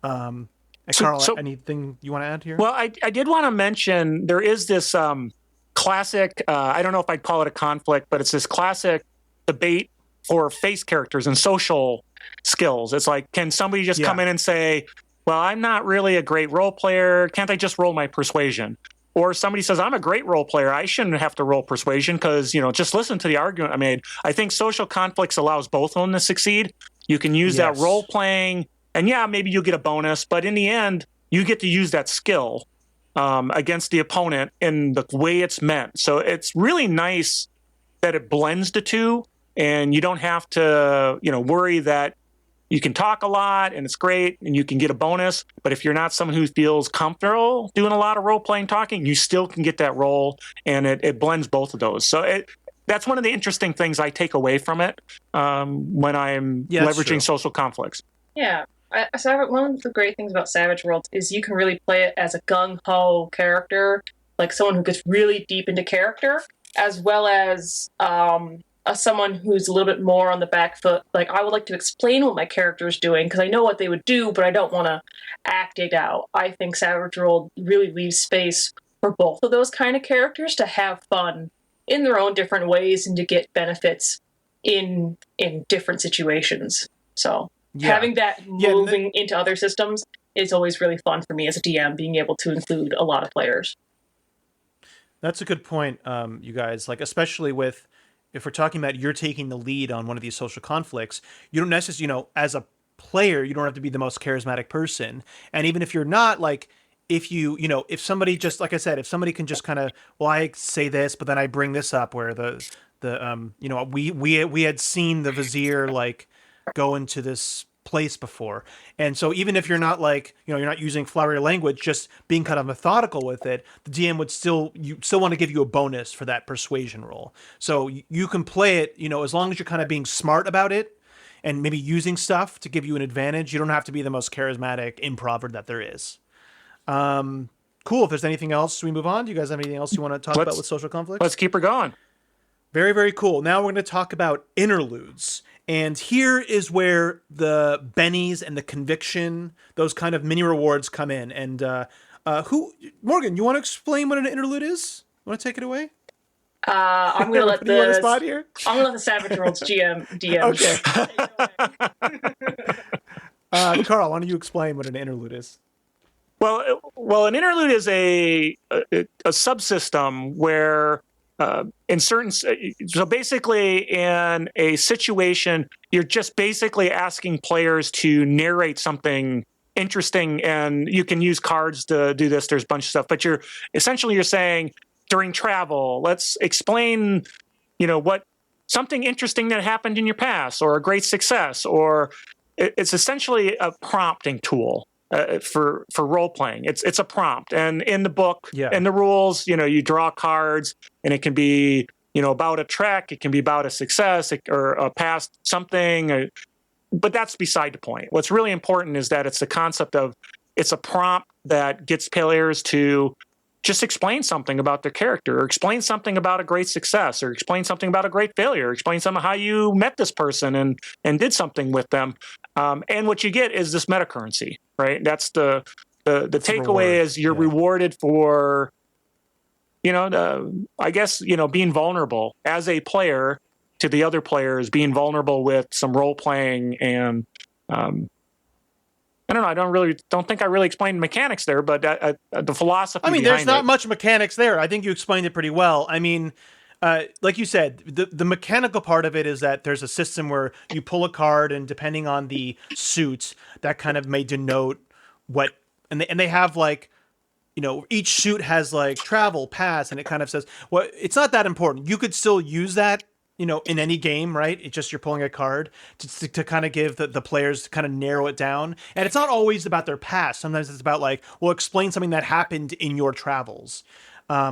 Carl, anything you want to add here? Well, I did want to mention there is this classic, I don't know if I'd call it a conflict, but it's this classic debate for face characters and social skills. It's like, can somebody just come in and say, well, I'm not really a great role player. Can't I just roll my persuasion? Or somebody says, I'm a great role player. I shouldn't have to roll persuasion because, just listen to the argument I made. I think social conflicts allows both of them to succeed. You can use that role playing, and maybe you'll get a bonus, but in the end, you get to use that skill against the opponent in the way it's meant. So it's really nice that it blends the two, and you don't have to, worry that you can talk a lot and it's great and you can get a bonus. But if you're not someone who feels comfortable doing a lot of role-playing talking, you still can get that role, and it blends both of those. So that's one of the interesting things I take away from it when I'm leveraging social conflicts. Yeah. One of the great things about Savage Worlds is you can really play it as a gung-ho character, like someone who gets really deep into character, as well as someone who's a little bit more on the back foot. Like, I would like to explain what my character is doing because I know what they would do, but I don't want to act it out. I think Savage World really leaves space for both of those kind of characters to have fun in their own different ways and to get benefits in different situations. So having that Yeah, moving into other systems is always really fun for me as a DM, being able to include a lot of players. That's a good point, you guys. Like, especially with if we're talking about you're taking the lead on one of these social conflicts, you don't necessarily, as a player, you don't have to be the most charismatic person. And even if you're not, like, if if somebody just, like I said, if somebody can just kind of, well, I say this, but then I bring this up where we had seen the Vizier like go into this place before. And so even if you're not like, you're not using flowery language, just being kind of methodical with it, the DM would still want to give you a bonus for that persuasion roll. So you can play it, as long as you're kind of being smart about it and maybe using stuff to give you an advantage. You don't have to be the most charismatic improver that there is. Cool. If there's anything else, we move on. Do you guys have anything else you want to talk about with social conflicts? Let's keep her going. Very, very cool. Now we're going to talk about interludes. And here is where the bennies and the conviction, those kind of mini rewards come in. And Morgan, you want to explain what an interlude is? Want to take it away? I'm going to let the spot here. I'm going to let the Savage Worlds DM. Okay. Carl, why don't you explain what an interlude is? Well, an interlude is a subsystem where in certain, so basically in a situation, you're just basically asking players to narrate something interesting, and you can use cards to do this. There's a bunch of stuff, but you're saying during travel, let's explain, what something interesting that happened in your past, or a great success, or it's essentially a prompting tool. For role playing, it's a prompt, and in the book, in the rules, you draw cards, and it can be about a trek, it can be about a success or a past something, but that's beside the point. What's really important is that it's the concept of it's a prompt that gets players to just explain something about their character, or explain something about a great success, or explain something about a great failure, or explain something how you met this person and did something with them. And what you get is this meta currency, right? That's the takeaway is you're rewarded for, I guess, being vulnerable as a player to the other players, being vulnerable with some role playing. And I don't know. I don't think I really explained mechanics there, but the philosophy. I mean, there's not much mechanics there. I think you explained it pretty well. I mean, like you said, the mechanical part of it is that there's a system where you pull a card, and depending on the suit, that kind of may denote what, and they have like, each suit has like travel, pass, and it kind of says, well, it's not that important. You could still use that, in any game, right? It's just you're pulling a card to kind of give the players to kind of narrow it down. And it's not always about their past. Sometimes it's about like, well, explain something that happened in your travels.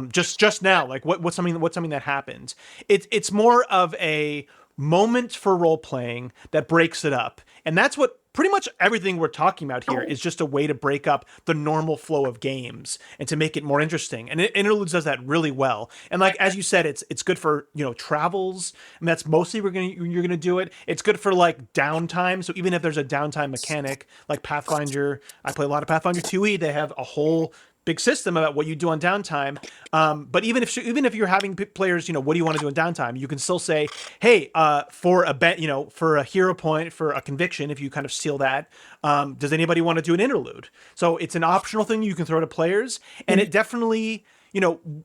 Just now, like what's something that happened. It's more of a moment for role playing that breaks it up, and that's what pretty much everything we're talking about here is just a way to break up the normal flow of games and to make it more interesting. And Interludes does that really well. And like as you said, it's good for travels, and that's mostly you're gonna do it. It's good for like downtime. So even if there's a downtime mechanic like Pathfinder, I play a lot of Pathfinder 2e. They have a whole big system about what you do on downtime. But even if you're having players, what do you want to do in downtime? You can still say, hey, for a hero point, for a conviction, if you kind of steal that, does anybody want to do an interlude? So it's an optional thing you can throw to players, and it definitely, when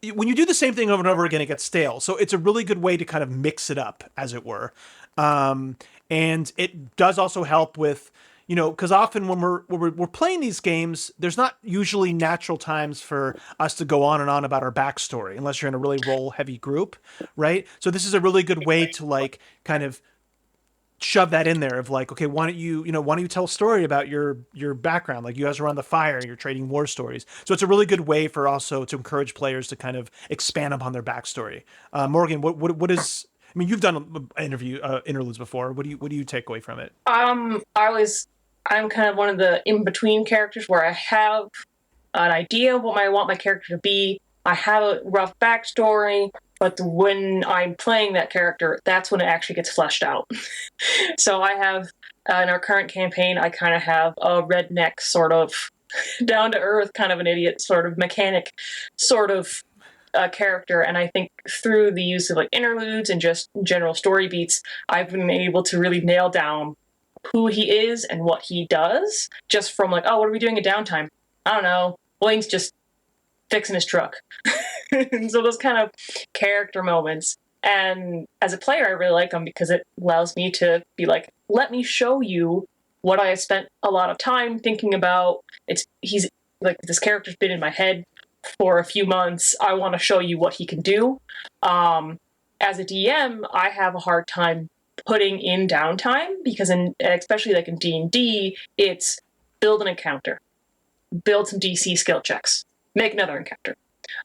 you do the same thing over and over again, it gets stale. So it's a really good way to kind of mix it up, as it were. And it does also help with, because often when we're playing these games, there's not usually natural times for us to go on and on about our backstory, unless you're in a really role heavy group, right? So this is a really good way to like kind of shove that in there of like, okay, why don't you tell a story about your background? Like you guys are around the fire, you're trading war stories. So it's a really good way for also to encourage players to kind of expand upon their backstory. Morgan, what is? I mean, you've done interludes before. What do you take away from it? I'm kind of one of the in-between characters where I have an idea of what I want my character to be. I have a rough backstory, but when I'm playing that character, that's when it actually gets fleshed out. So I have, in our current campaign, I kind of have a redneck sort of down-to-earth, kind of an idiot sort of mechanic sort of character, and I think through the use of like interludes and just general story beats, I've been able to really nail down who he is and what he does, just from like, oh, what are we doing at downtime? I don't know. Blaine's just fixing his truck. And so those kind of character moments. And as a player, I really like them because it allows me to be like, let me show you what I spent a lot of time thinking about. He's like, this character's been in my head for a few months. I want to show you what he can do. As a DM, I have a hard time putting in downtime because especially like in D&D, it's build an encounter, build some DC skill checks, make another encounter.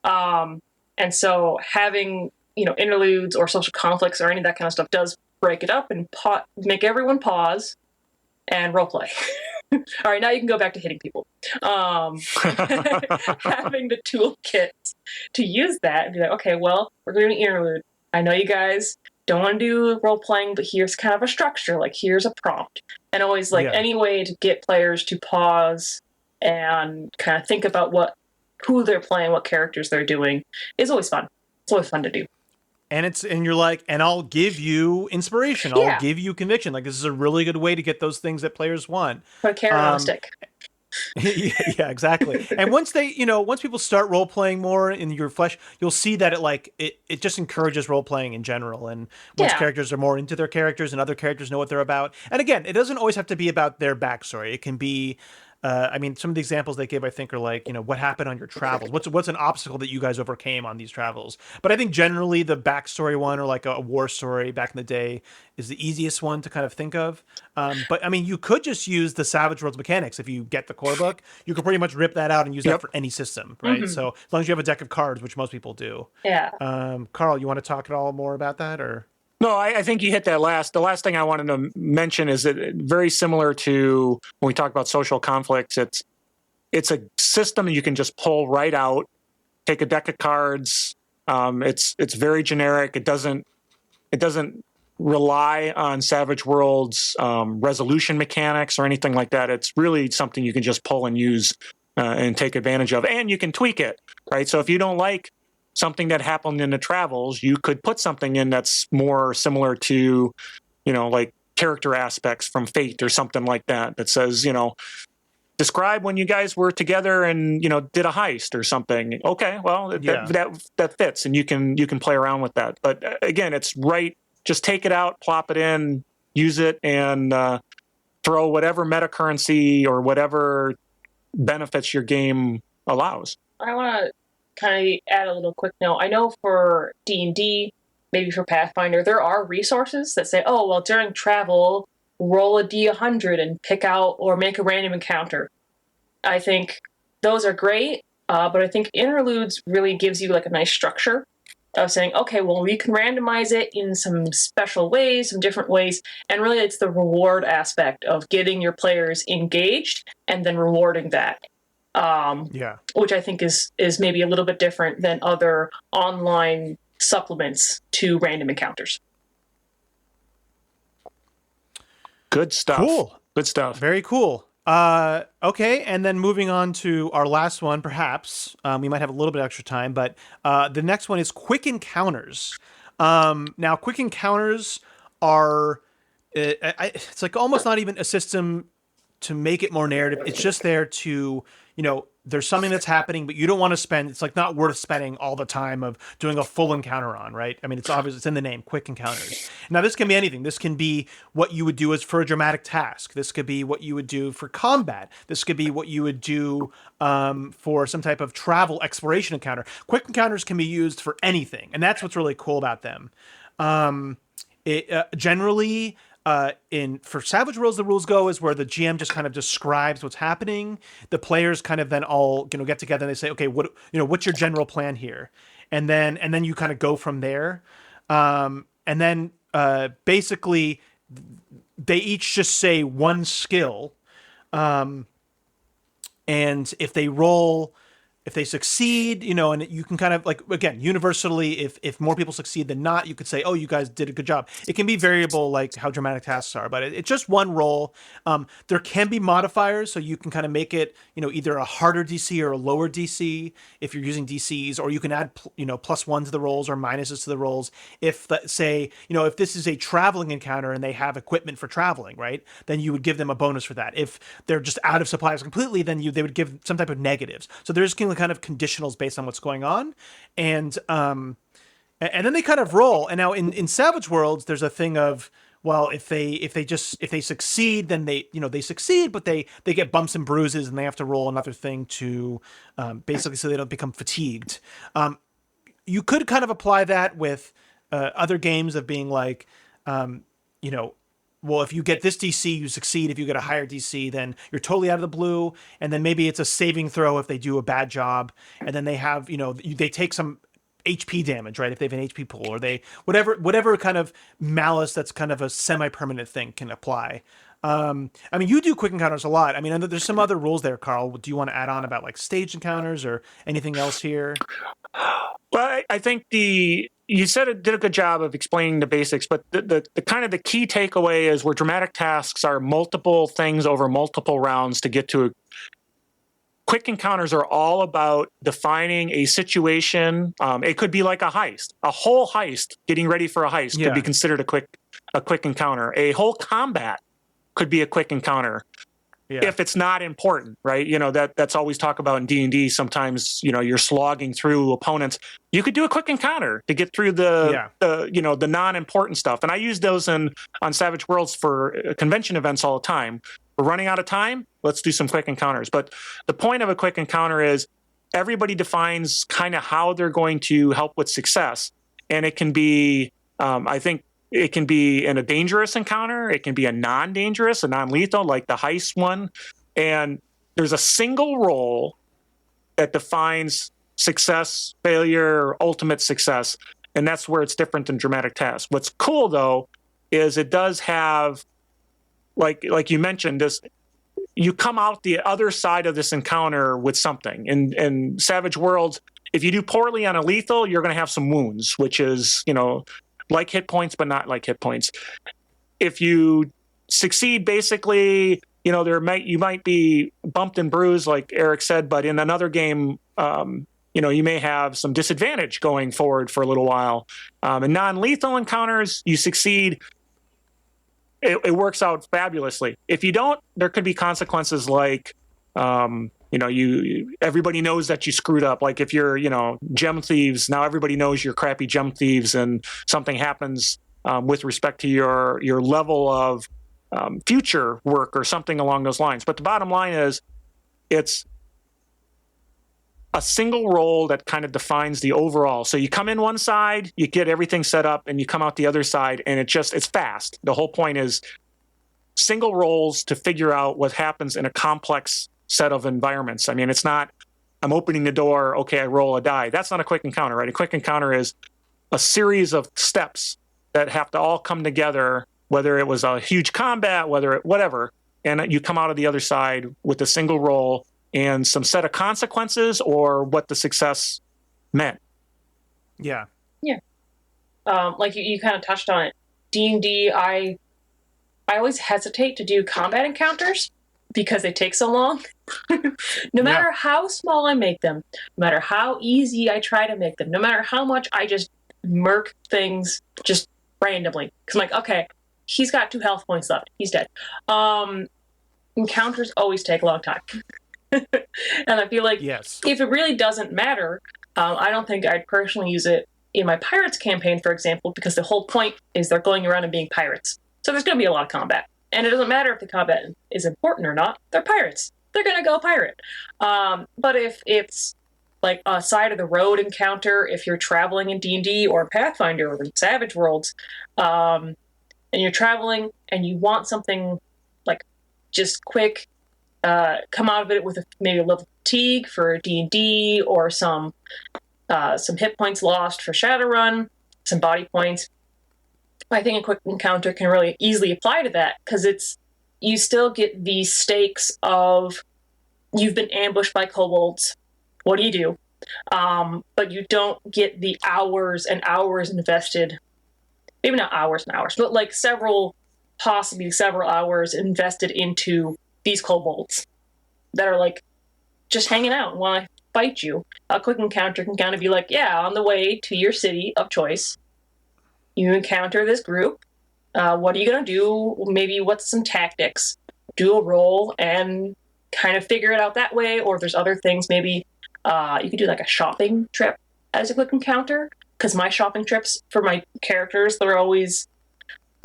And so having, interludes or social conflicts or any of that kind of stuff does break it up and make everyone pause and roleplay. All right, now you can go back to hitting people. Having the toolkit to use that and be like, okay, well, we're doing an interlude. I know you guys don't want to do role playing, but here's kind of a structure. Like, here's a prompt. And always any way to get players to pause and kind of think about who they're playing, what characters they're doing is always fun. It's always fun to do. And you're like, and I'll give you inspiration. I'll give you conviction. Like, this is a really good way to get those things that players want. Put a carrot on a stick. Yeah, exactly. And once people start role playing more in your flesh, you'll see that it just encourages role playing in general. And once characters are more into their characters and other characters know what they're about. And again, it doesn't always have to be about their backstory. It can be, some of the examples they give, I think, are like, what happened on your travels? What's an obstacle that you guys overcame on these travels? But I think generally the backstory one, or like a war story back in the day, is the easiest one to kind of think of. But I mean, you could just use the Savage Worlds mechanics. If you get the core book, you could pretty much rip that out and use that for any system, right? Mm-hmm. So as long as you have a deck of cards, which most people do. Yeah. Carl, you want to talk at all more about that, or? No, I think you hit that last. The last thing I wanted to mention is that very similar to when we talk about social conflicts. It's a system you can just pull right out, take a deck of cards. It's very generic. It doesn't rely on Savage Worlds resolution mechanics or anything like that. It's really something you can just pull and use and take advantage of, and you can tweak it, right? So if you don't like something that happened in the travels, you could put something in that's more similar to, like character aspects from Fate or something like that says, describe when you guys were together and, did a heist or something. Okay, well, that fits, and you can play around with that. But again, it's right. Just take it out, plop it in, use it, and throw whatever meta currency or whatever benefits your game allows. I want to kind of add a little quick note. I know for D&D, maybe for Pathfinder, there are resources that say, oh, well, during travel, roll a D100 and pick out or make a random encounter. I think those are great, but I think interludes really gives you like a nice structure of saying, okay, well, we can randomize it in some special ways, some different ways, and really it's the reward aspect of getting your players engaged and then rewarding that. Which I think is maybe a little bit different than other online supplements to random encounters. Good stuff. Cool. Good stuff. Very cool. Okay, and then moving on to our last one, perhaps. We might have a little bit extra time, but the next one is Quick Encounters. Now, Quick Encounters are... it's like almost not even a system to make it more narrative. It's just there to... there's something that's happening, but you don't want to spend, it's like not worth spending all the time of doing a full encounter on, right? I mean, it's obvious, it's in the name, Quick Encounters. Now, this can be anything. This can be what you would do for a dramatic task. This could be what you would do for combat. This could be what you would do for some type of travel exploration encounter. Quick Encounters can be used for anything, and that's what's really cool about them. Generally... for Savage Worlds, the rules go is where the GM just kind of describes what's happening. The players kind of then all get together and they say, okay, what's your general plan here, and then you kind of go from there, and then basically they each just say one skill, and if they roll if they succeed, and you can kind of like, again, universally, if more people succeed than not, you could say, oh, you guys did a good job. It can be variable, like how dramatic tasks are, but it's just one roll. There can be modifiers, so you can kind of make it, either a harder DC or a lower DC if you're using DCs, or you can add, +1 to the rolls or minuses to the rolls. If, let's say, if this is a traveling encounter and they have equipment for traveling, right, then you would give them a bonus for that. If they're just out of supplies completely, then they would give some type of negatives. So there's kind of conditionals based on what's going on, and then they kind of roll. And now in Savage Worlds, there's a thing of, well, if they succeed, then they succeed, but they get bumps and bruises, and they have to roll another thing to basically so they don't become fatigued. You could kind of apply that with other games of being like, well, if you get this DC, you succeed. If you get a higher DC, then you're totally out of the blue. And then maybe it's a saving throw if they do a bad job. And then they have, they take some HP damage, right? If they have an HP pool, or they whatever kind of malice that's kind of a semi-permanent thing can apply. I mean, you do quick encounters a lot. I mean, there's some other rules there, Carl. Do you want to add on about like stage encounters or anything else here? Well, I think you said it did a good job of explaining the basics, but the kind of the key takeaway is where dramatic tasks are multiple things over multiple rounds to get to quick encounters are all about defining a situation. It could be like a heist, a whole heist, getting ready for a heist could be considered a quick encounter. A whole combat could be a quick encounter. If it's not important, right? That's always talk about in D&D. Sometimes, you're slogging through opponents. You could do a quick encounter to get through the non-important stuff. And I use those on Savage Worlds for convention events all the time. We're running out of time. Let's do some quick encounters. But the point of a quick encounter is everybody defines kind of how they're going to help with success. And it can be, I think, it can be in a dangerous encounter. It can be a non-dangerous, a non-lethal, like the heist one. And there's a single roll that defines success, failure, ultimate success. And that's where it's different than dramatic tasks. What's cool, though, is it does have, like you mentioned, this. You come out the other side of this encounter with something. In Savage Worlds, if you do poorly on a lethal, you're going to have some wounds, which is, like hit points, but not like hit points. If you succeed, basically, you might be bumped and bruised, like Eric said, but in another game, you may have some disadvantage going forward for a little while. In non-lethal encounters, you succeed, it works out fabulously. If you don't, there could be consequences like, everybody knows that you screwed up. Like if you're, gem thieves, now everybody knows you're crappy gem thieves, and something happens with respect to your level of future work or something along those lines. But the bottom line is, it's a single roll that kind of defines the overall. So you come in one side, you get everything set up, and you come out the other side, and it's fast. The whole point is single rolls to figure out what happens in a complex set of environments. I mean, it's not, I'm opening the door, okay, I roll a die. That's not a quick encounter, right? A quick encounter is a series of steps that have to all come together, whether it was a huge combat, whatever, and you come out of the other side with a single roll and some set of consequences or what the success meant. Yeah. Yeah. Like you kind of touched on it. D&D, I always hesitate to do combat encounters because they take so long. No matter how small I make them, no matter how easy I try to make them, no matter how much I just murk things just randomly. Because I'm like, okay, he's got 2 health points left. He's dead. Encounters always take a long time. And I feel like if it really doesn't matter, I don't think I'd personally use it in my Pirates campaign, for example, because the whole point is they're going around and being pirates. So there's going to be a lot of combat. And it doesn't matter if the combat is important or not. They're pirates. They're going to go pirate. But if it's like a side of the road encounter, if you're traveling in D&D or Pathfinder or in Savage Worlds, and you're traveling and you want something like just quick, come out of it with maybe a level fatigue for D&D or some hit points lost for Shadowrun, some body points. I think a quick encounter can really easily apply to that because you still get the stakes of you've been ambushed by kobolds what do you do? But you don't get the hours and hours invested, maybe not hours and hours, but like possibly several hours invested into these kobolds that are like just hanging out and want to fight you. A quick encounter can kind of be like, yeah, on the way to your city of choice, you encounter this group. What are you going to do? Maybe what's some tactics? Do a roll and kind of figure it out that way. Or if there's other things, maybe you could do like a shopping trip as a quick encounter. Because my shopping trips for my characters, they're always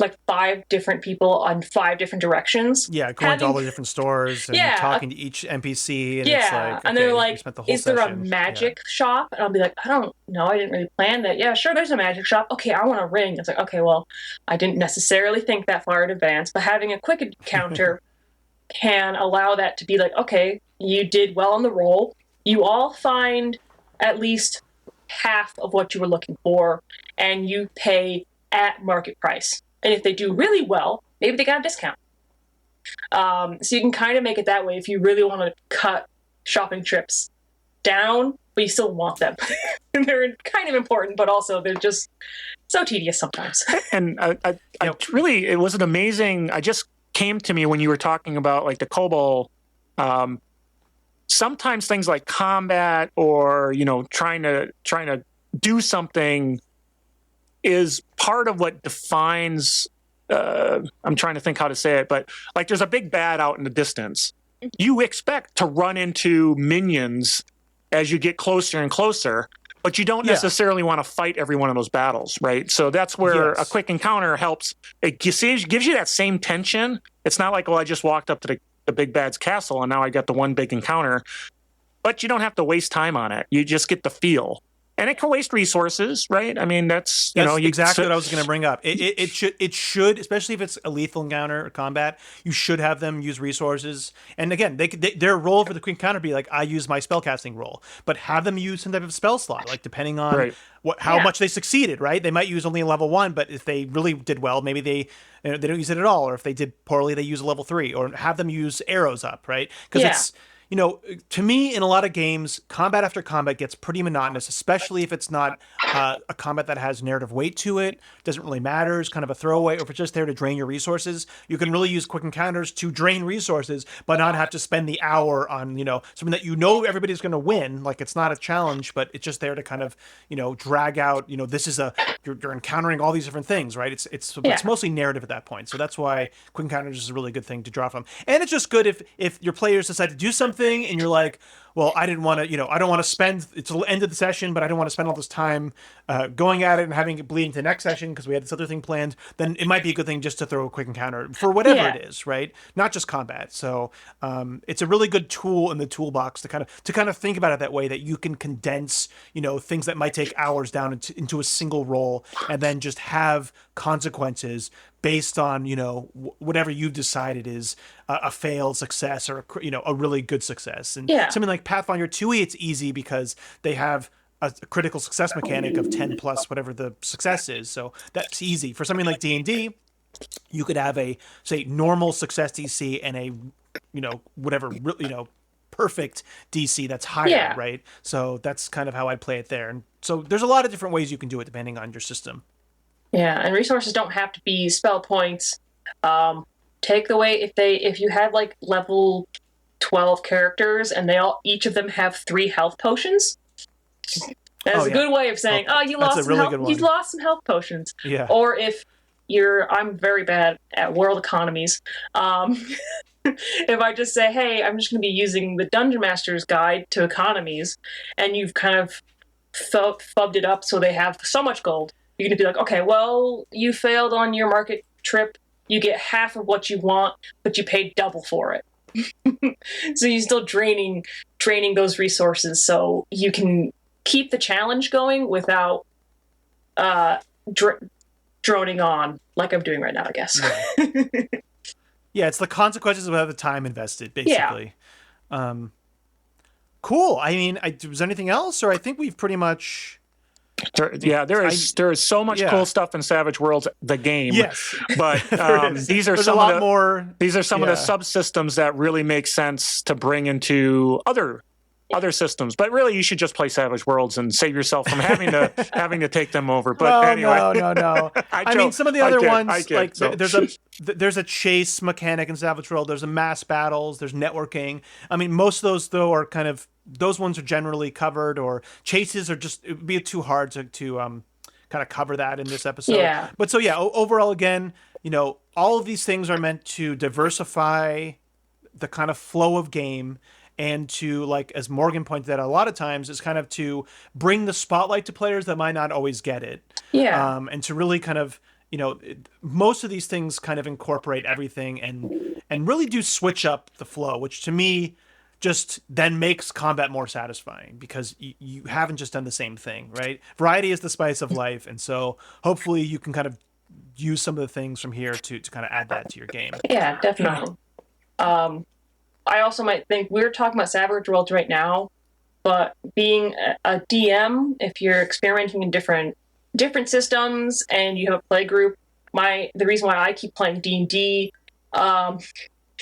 like 5 different people on 5 different directions. Yeah, going to all the different stores and talking to each NPC. And it's like, and they're like, is there a session. magic shop? And I'll be like, I don't know. I didn't really plan that. Yeah, sure, there's a magic shop. Okay, I want a ring. It's like, okay, well, I didn't necessarily think that far in advance, but having a quick encounter can allow that to be like, okay, you did well on the roll. You all find at least half of what you were looking for, and you pay at market price. And if they do really well, maybe they got a discount. So you can kind of make it that way if you really want to cut shopping trips down, but you still want them. And they're kind of important, but also they're just so tedious sometimes. And I really, it was an amazing, I just came to me when you were talking about like the kobold. Sometimes things like combat or, trying to do something is part of what defines, I'm trying to think how to say it, but like there's a big bad out in the distance. You expect to run into minions as you get closer and closer, but you don't necessarily want to fight every one of those battles, right? So that's where a quick encounter helps. It gives you that same tension. It's not like, I just walked up to the big bad's castle and now I got the one big encounter, but you don't have to waste time on it. You just get the feel. And it can waste resources, right? I mean, that's exactly what I was going to bring up. It should, especially if it's a lethal encounter or combat, you should have them use resources. And again, their role for the quick encounter be like, I use my spellcasting roll, but have them use some type of spell slot, like depending on how much they succeeded, right? They might use only a level 1, but if they really did well, maybe they don't use it at all. Or if they did poorly, they use a level 3, or have them use arrows up, right? Because it's to me, in a lot of games, combat after combat gets pretty monotonous, especially if it's not a combat that has narrative weight to it. Doesn't really matter. It's kind of a throwaway, or if it's just there to drain your resources. You can really use quick encounters to drain resources, but not have to spend the hour on, something that everybody's going to win. Like, it's not a challenge, but it's just there to kind of, drag out, this is you're encountering all these different things, right? It's mostly narrative at that point. So that's why quick encounters is a really good thing to draw from. And it's just good if your players decide to do something and you're like, well, I didn't want to, I don't want to spend, it's the end of the session, but I don't want to spend all this time going at it and having it bleed into the next session because we had this other thing planned, then it might be a good thing just to throw a quick encounter for whatever it is, right? Not just combat. So it's a really good tool in the toolbox to kind of think about it that way, that you can condense, things that might take hours down into a single roll and then just have consequences based on, whatever you've decided is a failed success or, a really good success. And something like Pathfinder 2e, it's easy because they have a critical success mechanic of 10 plus whatever the success is. So that's easy. For something like D&D, you could have a, say, normal success DC and a, perfect DC that's higher, right? So that's kind of how I'd play it there. And so there's a lot of different ways you can do it depending on your system. Yeah, and resources don't have to be spell points. Take the way if you have like level 12 characters and each of them have 3 health potions. That's a good way of saying, you lost some health potions. Yeah. Or if I'm very bad at world economies. If I just say, hey, I'm just going to be using the Dungeon Master's Guide to Economies, and you've kind of fubbed it up so they have so much gold, you're going to be like, okay, well, you failed on your market trip. You get half of what you want, but you paid double for it. So you're still draining those resources so you can keep the challenge going without droning on like I'm doing right now, I guess. Yeah, it's the consequences of the time invested, basically. Yeah. Cool. I mean, was there anything else? Or I think we've pretty much... There is so much cool stuff in Savage Worlds, the game. Yes, but these are some of the subsystems that really make sense to bring into other other systems. But really, you should just play Savage Worlds and save yourself from having to take them over. But well, anyway, no. I mean, some of the other ones, like so. there's a chase mechanic in Savage World. There's a mass battles. There's networking. I mean, most of those though are kind of those ones are generally covered, or chases are just it would be too hard to kind of cover that in this episode. Yeah. But so yeah, overall, again, all of these things are meant to diversify the kind of flow of game and to, like, as Morgan pointed out, a lot of times is kind of to bring the spotlight to players that might not always get it. Yeah. And to really kind of, most of these things kind of incorporate everything and really do switch up the flow, which to me just then makes combat more satisfying because you haven't just done the same thing, right? Variety is the spice of life. And so hopefully you can kind of use some of the things from here to kind of add that to your game. Yeah, definitely. I also might think we're talking about Savage Worlds right now, but being a DM, if you're experimenting in different systems and you have a play group, the reason why I keep playing D&D,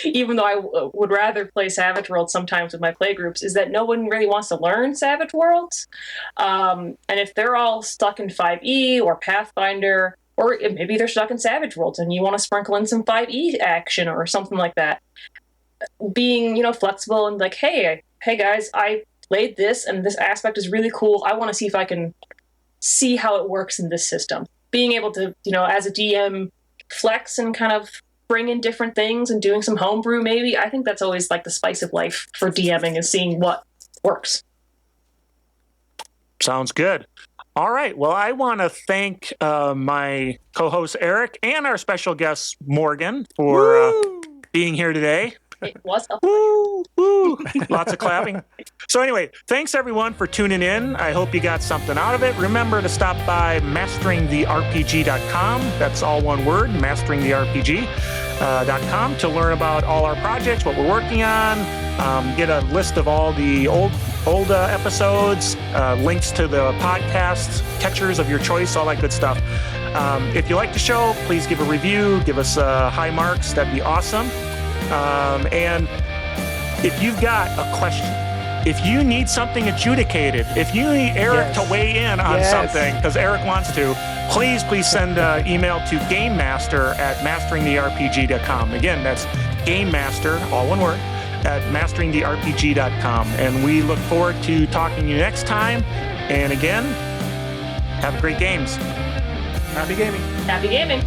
even though I would rather play Savage Worlds sometimes with my play groups, is that no one really wants to learn Savage Worlds. And if they're all stuck in 5e or Pathfinder, or maybe they're stuck in Savage Worlds and you want to sprinkle in some 5e action or something like that, being, flexible and like, hey guys, I played this and this aspect is really cool. I want to see if I can see how it works in this system. Being able to, as a DM, flex and kind of bring in different things and doing some homebrew maybe. I think that's always like the spice of life for DMing, is seeing what works. Sounds good. All right. Well, I want to thank my co-host Eric and our special guest Morgan for being here today. It was a Woo, woo. Lots of clapping. So anyway, thanks everyone for tuning in. I hope you got something out of it. Remember to stop by masteringtherpg.com. That's all one word, masteringtherpg.com, to learn about all our projects, what we're working on, get a list of all the old episodes, links to the podcast catchers of your choice, all that good stuff. If you like the show, please give a review, give us high marks. That'd be awesome. And if you've got a question, if you need something adjudicated, if you need Eric to weigh in on something, because Eric wants to, please send an email to gamemaster@masteringtherpg.com. Again, that's gamemaster, all one word, at masteringtherpg.com. And we look forward to talking to you next time. And again, have great games. Happy gaming. happy gaming.